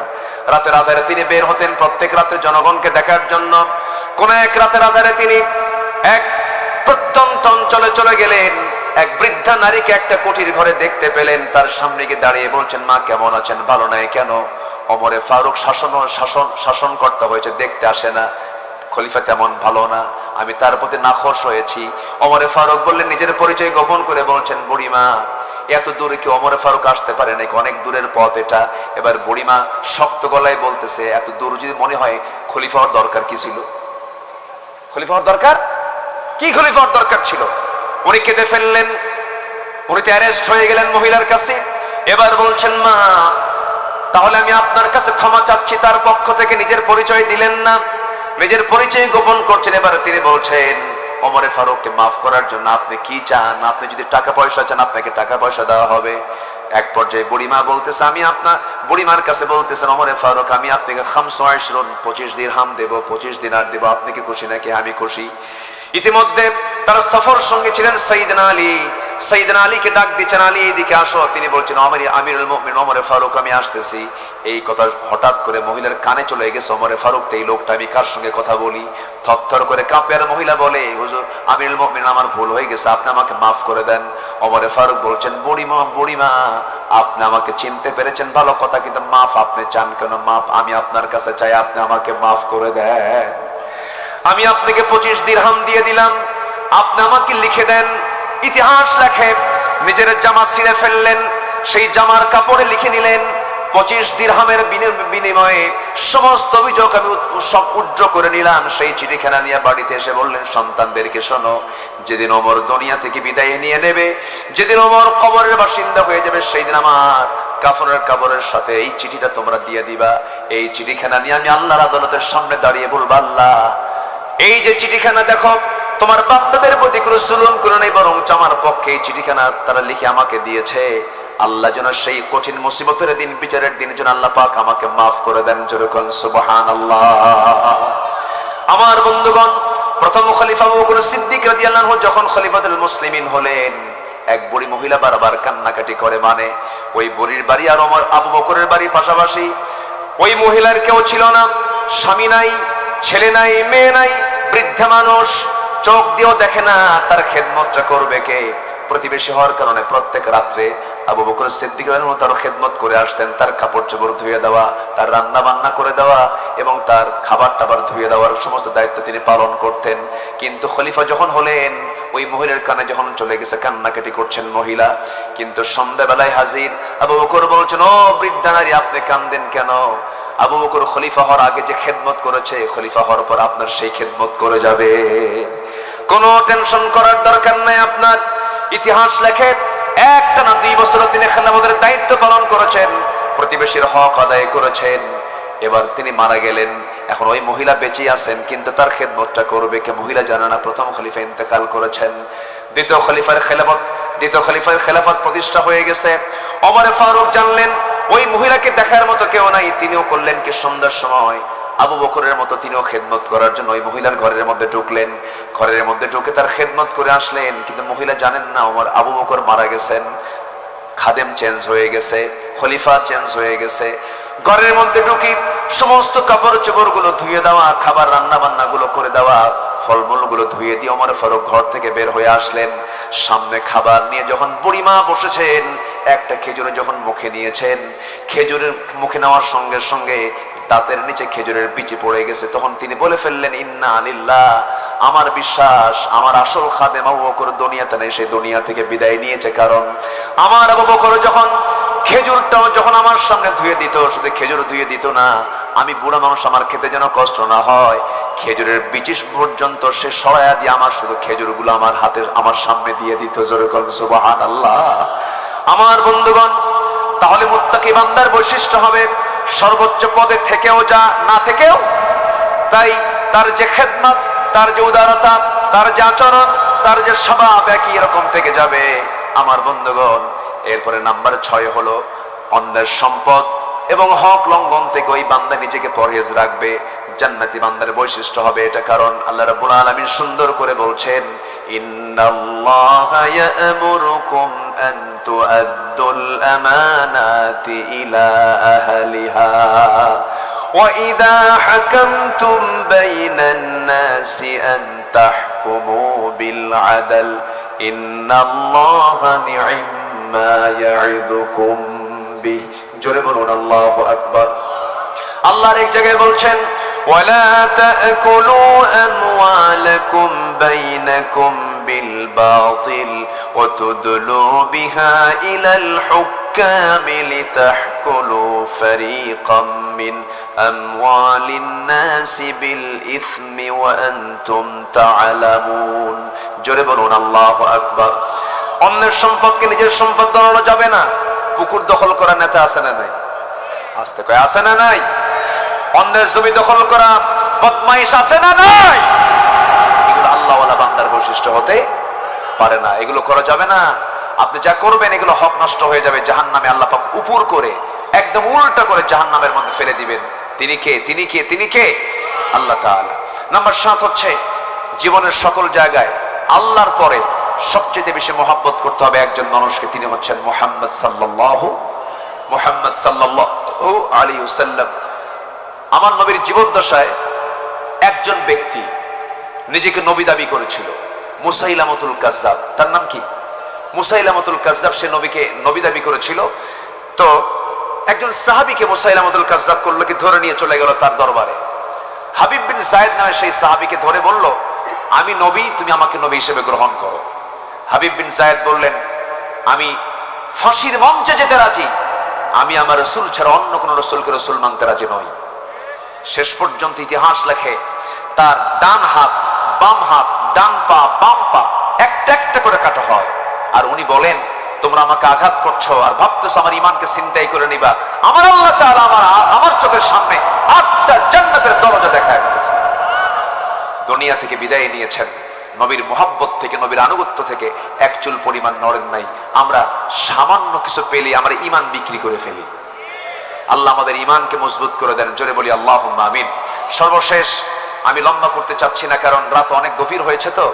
রাতের আধারে তিনি বের হতেন প্রত্যেক রাতে জনগণকে দেখার জন্য। কোন এক রাতের আধারে তিনি এক প্রত্যন্ত অঞ্চলে চলে গেলেন। এক বৃদ্ধা নারীকে একটা কুটির ঘরে দেখতে পেলেন। তার সামনে গিয়ে দাঁড়িয়ে বলছেন, মা কেমন আছেন? ভালো নাই কেন? ওমর ফারুক শাসনকর্তা হয়েছে, দেখতে আসে না, খলিফা তেমন ভালো না, আমি তার প্রতি নাখোশ হয়েছি। ওমর ফারুক বললেন, নিজের পরিচয় গোপন করে বলছেন, বুড়িমা এত দূরে কি ওমর ফারুক আসতে পারে নাকি? অনেক দূরের পথ এটা। এবার বুড়িমা শক্ত গলায় বলতেছে, এত দূর যদি মনে হয়, খলিফা হওয়ার দরকার কি ছিল? খলিফা হওয়ার দরকার কি? খলিফা হওয়ার দরকার ছিল? উনি কেঁদে ফেললেন। উনি তো অ্যারেস্ট হয়ে গেলেন মহিলার কাছে। এবার বলছেন, মা তাহলে আমি আপনার কাছে ক্ষমা চাচ্ছি। তার পক্ষ থেকে নিজের পরিচয় দিলেন না, নিজের পরিচয় গোপন করছেন। এবার তিনি বলছেন ওমর ফারুককে মাফ করার জন্য আপনি কি চান? আপনি যদি টাকা পয়সা চান, আপনাকে টাকা পয়সা দেওয়া হবে। এক পর্যায়ে বুড়িমা বলতেছে, আমি আপনার বুড়িমার কাছে বলতেছেন, ওমর ফারুক আমি আপনাকে 25 দিরহাম দেব, 25 দিনার দেব, আপনি কি খুশি নাকি? আমি খুশি। ইতিমধ্যে তার সফর সঙ্গে ছিলেন সাইয়েদনা আলী। সাইয়েদনা আলীকে ডাক দিচ্ছেন, আলী এদিকে আসো। তিনি বলছেন, আমিরুল মুমিনিন ওমর ফারুক আমি আসতেছি। এই কথা হঠাৎ করে মহিলার কানে চলে গেছে। ওমর ফারুক তো এই লোকটা, আমি কার সঙ্গে কথা বলি? থরথর করে কাঁপে। আর মহিলা বলে, হুজুর আমিরুল মুমিনিন আমার ভুল হয়ে গেছে, আপনি আমাকে মাফ করে দেন। ওমর ফারুক বলছেন, বুড়িমা আপনি আমাকে চিনতে পেরেছেন ভালো কথা, কিন্তু মাফ আপনি চান কেন? মাফ আমি আপনার কাছে চাই, আপনি আমাকে মাফ করে দেন। আমি আপনাকে 25 দিরহাম দিয়ে দিলাম, আপনি আমাকে লিখে দেন। ইতিহাস লেখে নিজের জামা ছিঁড়ে ফেললেন, সেই জামার কাপড়ে লিখে নিলেন 25 দিরহামের বিনিময়ে সমস্ত অভিযোগ আমি সব উজ্জ্ব করে নিলাম। সেই চিঠিখানা নিয়ে বাড়িতে এসে বললেন, সন্তানদেরকে শোনো, যেদিন ওমর দুনিয়া থেকে বিদায় নিয়ে নেবে, যেদিন ওমর কবরের বাসিন্দা হয়ে যাবে, সেই দিন আমার কাফনের কাপড়ের সাথে এই চিঠিটা তোমরা দিয়ে দিবা। এই চিঠিখানা নিয়ে আমি আল্লাহর আদালতের সামনে দাঁড়িয়ে বলবো, আল্লাহ এই যে চিঠিখানা দেখো, তোমার বান্দাদের প্রতি কোনো জুলুম করে নাই, বরং আমার পক্ষে এই চিঠিখানা তারা লিখে আমাকে দিয়েছে। আল্লাহ যেন সেই কঠিন মুসিবতের দিন, বিচারের দিন যেন আল্লাহ পাক আমাকে মাফ করে দেন। জোরে বলেন সুবহানাল্লাহ। আমার বন্ধুগণ, প্রথম খলিফা আবু বকর সিদ্দিক রাদিয়াল্লাহু আনহু যখন খলিফাতুল মুসলিমিন হলেন, এক বুড়ি মহিলা বারবার কান্নাকাটি করে। মানে ওই বুড়ির বাড়ি আর আবু বকরের বাড়ি পাশাপাশি। ওই মহিলার কেউ ছিল না, স্বামী নাই, ছেলে নাই, মেয়ে নাই, বৃদ্ধা মানুষ, চোখ দিয়েও দেখে না তার খেদমতটা করবে কে। প্রতিবেশী হওয়ার কারণে প্রত্যেক রাত্রে আবু বকর সিদ্দিক রাদিয়াল্লাহু আনহু তার খেদমত করে আসতেন। তার কাপড় চোপড় ধুয়ে দেওয়া, তার রান্না বান্না করে দেওয়া এবং তার খাবার টাবার ধুয়ে দেওয়ার সমস্ত দায়িত্ব তিনি পালন করতেন। কিন্তু খলিফা যখন হলেন, ওই মহিলার কানে যখন চলে গেছে, কান্নাকাটি করছেন মহিলা, কিন্তু সন্ধ্যাবেলায় হাজির। আবু বকর বলছেন, ও বৃদ্ধা নারী, আপনি কান্দেন কেন? আবু বকর খলিফা হওয়ার আগে যে খেদমত করেছে, খলিফা হওয়ার পর আপনার সেই খেদমত করে যাবে। কোনো টেনশন করার দরকার নাই আপনার। ইতিহাস লেখে একটানা 2 বছর তিনি খেলাফতের দায়িত্ব পালন করেছেন, প্রতিবেশীর হক আদায় করেছেন। এবার তিনি মারা গেলেন। এখন ওই মহিলা বেঁচে আছেন, কিন্তু তার খেদমতটা করবে কে মহিলা জানে না। প্রথম খলিফা ইন্তেকাল করেছেন, দ্বিতীয় খলিফার খেলাফত প্রতিষ্ঠা হয়ে গেছে। ওমর ফারুক জানলেন ওই মহিলাকে দেখার মতো কেউ নাই, তিনিও করলেন কি সন্ধ্যার সময় আবু বকরের মতো তিনিও খেদমত করার জন্য ওই মহিলার ঘরের মধ্যে ঢুকলেন। ঘরের মধ্যে ঢুকে তার খেদমত করে আসলেন, কিন্তু মহিলা জানেন না ওমর আবু বকর মারা গেছেন, খাদেম চেঞ্জ হয়ে গেছে, খলিফা চেঞ্জ হয়ে গেছে। ঘরের মধ্যে ঢুকি সমস্ত কাপড় চোপড় গুলো ধুয়ে দেওয়া, খাবার রান্না বান্না গুলো করে দেওয়া, ফলমূল গুলো ধুয়ে দিয়ে ওমর ফারুক ঘর থেকে বের হয়ে আসলেন। সামনে খাবার নিয়ে যখন বুড়িমা বসেছেন, একটা খেজুরে যখন মুখে নিয়েছেন, খেজুরের মুখে নেওয়ার সঙ্গে সঙ্গে দাঁতের নিচে খেজুরের বিচি পড়ে গেছে। তখন তিনি বলে ফেললেন, ইন্না লিল্লাহ, আমার বিশ্বাস আমার আসল খাদেম আবু বকর দুনিয়াতে নেই, সেই দুনিয়া থেকে বিদায় নিয়েছে। কারণ আমার আবু বকর যখন খেজুরটাও যখন আমার সামনে ধুয়ে দিত, শুধু খেজুর ধুয়ে দিত না, আমি বুড়া মানুষ, আমার খেতে যেন কষ্ট না হয়, খেজুরের বিচি পর্যন্ত সে সরাইয়া দিয়ে আমার শুধু খেজুরগুলো আমার হাতের আমার সামনে দিয়ে দিত। জোরে বলেন সুবহানাল্লাহ। আমার বন্ধুগণ, তাহলে মুত্তাকি বান্দার বৈশিষ্ট্য হবে সর্বোচ্চ পদে থেকেও যা না থেকেও তাই, তার যে খেদমত, তার যে উদারতা, তার যে আচরণ, তার যে স্বভাব একই রকম থেকে যাবে। আমার বন্ধুগণ, এরপরে নাম্বার 6 হলো অন্যের সম্পদ এবং হক লঙ্ঘন থেকে ওই বান্দা নিজেকে পরহেজ রাখবে। জান্নাতি বান্দার বৈশিষ্ট্য হবে এটা। কারণ আল্লাহ রাব্বুল আলামিন সুন্দর করে বলছেন, ইন্নাল্লাহা ইয়া'মুরুকুম আন তু'আদ্দুল আমানাতি ইলা আহলিহা ওয়া ইযা হাকামতুম বাইনান নাসি আন তাহকুমু বিল আদল ইন্নাল্লাহা নি'মা ইয়া'ইযুকুম বিহি। জোরে বলুন আল্লাহু আকবার। আল্লাহর এক জায়গায় বলছেন, ওয়ালা তাকুলু আমওয়ালাকুম বাইনাকুম বিল বাতিল ওয়া তুদলু বিহা ইলাল হুক্কাম লিতাহকুলু ফারীকাম মিন আমওয়ালিন নাসি বিল ইসমি ওয়া আনতুম তা'লামুন। জোরে বলুন আল্লাহু আকবার। অন্যের সম্পদকে নিজের সম্পদ বানানো যাবে না। পুকুর দখল করা নেতা আছে না নাই? আসতে কয় আছে না নাই? অন্যের জমি দখল করা বদমাইশ আছে না নাই? এগুলো আল্লাহওয়ালা বান্দার বৈশিষ্ট্য হতে পারে না, এগুলো করা যাবে না। আপনি যা করবেন এগুলো হক নষ্ট হয়ে যাবে, জাহান্নামে আল্লাহ পাক উপর করে একদম উল্টা করে জাহান্নামের মধ্যে ফেলে দিবেন। তিনি কে? তিনি কে? তিনি কে? আল্লাহ তাআলা। নাম্বার 7 হচ্ছে জীবনের সকল জায়গায় আল্লাহর পরে সবচেয়ে বেশি মহব্বত করতে হবে একজন মানুষকে, তিনি হচ্ছেন মুহাম্মদ সাল্লাল্লাহু আলাইহি ওয়াসাল্লাম। আমার নবীর জীবদ্দশায় একজন ব্যক্তি নিজেকে নবী দাবি করেছিল, মুসাইলামতুল কাজ্জাব। তার নাম কি? মুসাইলামতুল কাজ্জাব। সে নবীকে নবী দাবি করেছিল। তো একজন সাহাবীকে মুসাইলামতুল কাজ্জাব করলো কি, ধরে নিয়ে চলে গেল তার দরবারে। হাবিব বিন যায়েদ নামে সেই সাহাবীকে ধরে বলল, আমি নবী, তুমি আমাকে নবী হিসেবে গ্রহণ করো। হাবিব বিন যায়েদ বললেন, আমি ফাঁসির মঞ্চে যেতে রাজি, আমি আমার রাসূল ছাড়া অন্য কোন রাসূলকে রাসূল মানতে রাজি নই। শেষ পর্যন্ত ইতিহাস লেখে তার ডান হাত, বাম হাত, ডান পা, বাম পা একটা একটা করে কাটা হয়। আর উনি বলেন, তোমরা আমাকে আঘাত করছো আর ভাবতেছো আমার ঈমানকে ছিনতাই করে নিবা। আমার আল্লাহ তাআলা আমার চোখের সামনে 8টা জান্নাতের দরজা দেখায় দিতেছে। দুনিয়া থেকে বিদায় নিয়েছেন, নবীর মোহাব্বত থেকে, নবীর আনুগত্য থেকে এক চুল পরিমাণ নড়েন নাই। আমরা সামান্য কিছু পেলে আমরা ইমান বিক্রি করে ফেলি। আল্লাহ আমাদের ইমানকে মজবুত করে দেন, জোরে বলি আল্লাহুম্মা আমিন। সর্বশেষ, আমি লম্বা করতে চাচ্ছি না, কারণ রাত অনেক গভীর হয়েছে, তো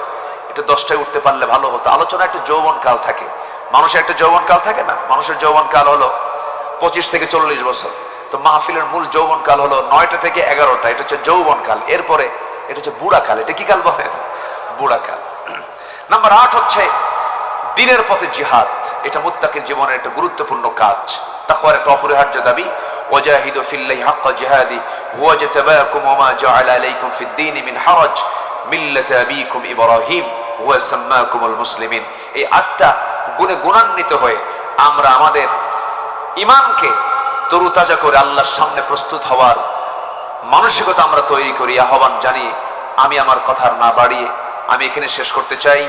একটু 10টায় উঠতে পারলে ভালো হতো। আলোচনা একটা যৌবন কাল থাকে, মানুষের একটা যৌবন কাল থাকে না? মানুষের যৌবন কাল হলো 25 থেকে 40 বছর। তো মাহফিলের মূল যৌবন কাল হলো 9টা থেকে 11টা, এটা হচ্ছে যৌবন কাল। এরপরে এটা হচ্ছে বুড়া কাল। এটা কি কাল বলেন? বুড়া কাল। নাম্বার 8 হচ্ছে দ্বীনের পথে জিহাদ। এটা মুত্তাকির জীবনের একটা গুরুত্বপূর্ণ কাজ, তাকওয়ার একটা অপরিহার্য দাবি। ওয়াজাহিদু ফিল্লাহি হাক্কা জিহাদি হুয়া জাতাবাকুম ওয়া মা জাআলা আলাইকুম ফিদ-দীন মিন হারাজ মিল্লাতা আবিকুম ইব্রাহিম ওয়া সাম্মাকুমুল মুসলিমিন। এই 8টা গুণে গুণান্বিত হয়ে আমরা আমাদের ইমানকে তরুতাজা করে আল্লাহর সামনে প্রস্তুত হওয়ার মানসিকতা আমরা তৈরি করি, আহ্বান জানি। আমি আমার কথার না বাড়িয়ে আমি এখানে শেষ করতে চাই।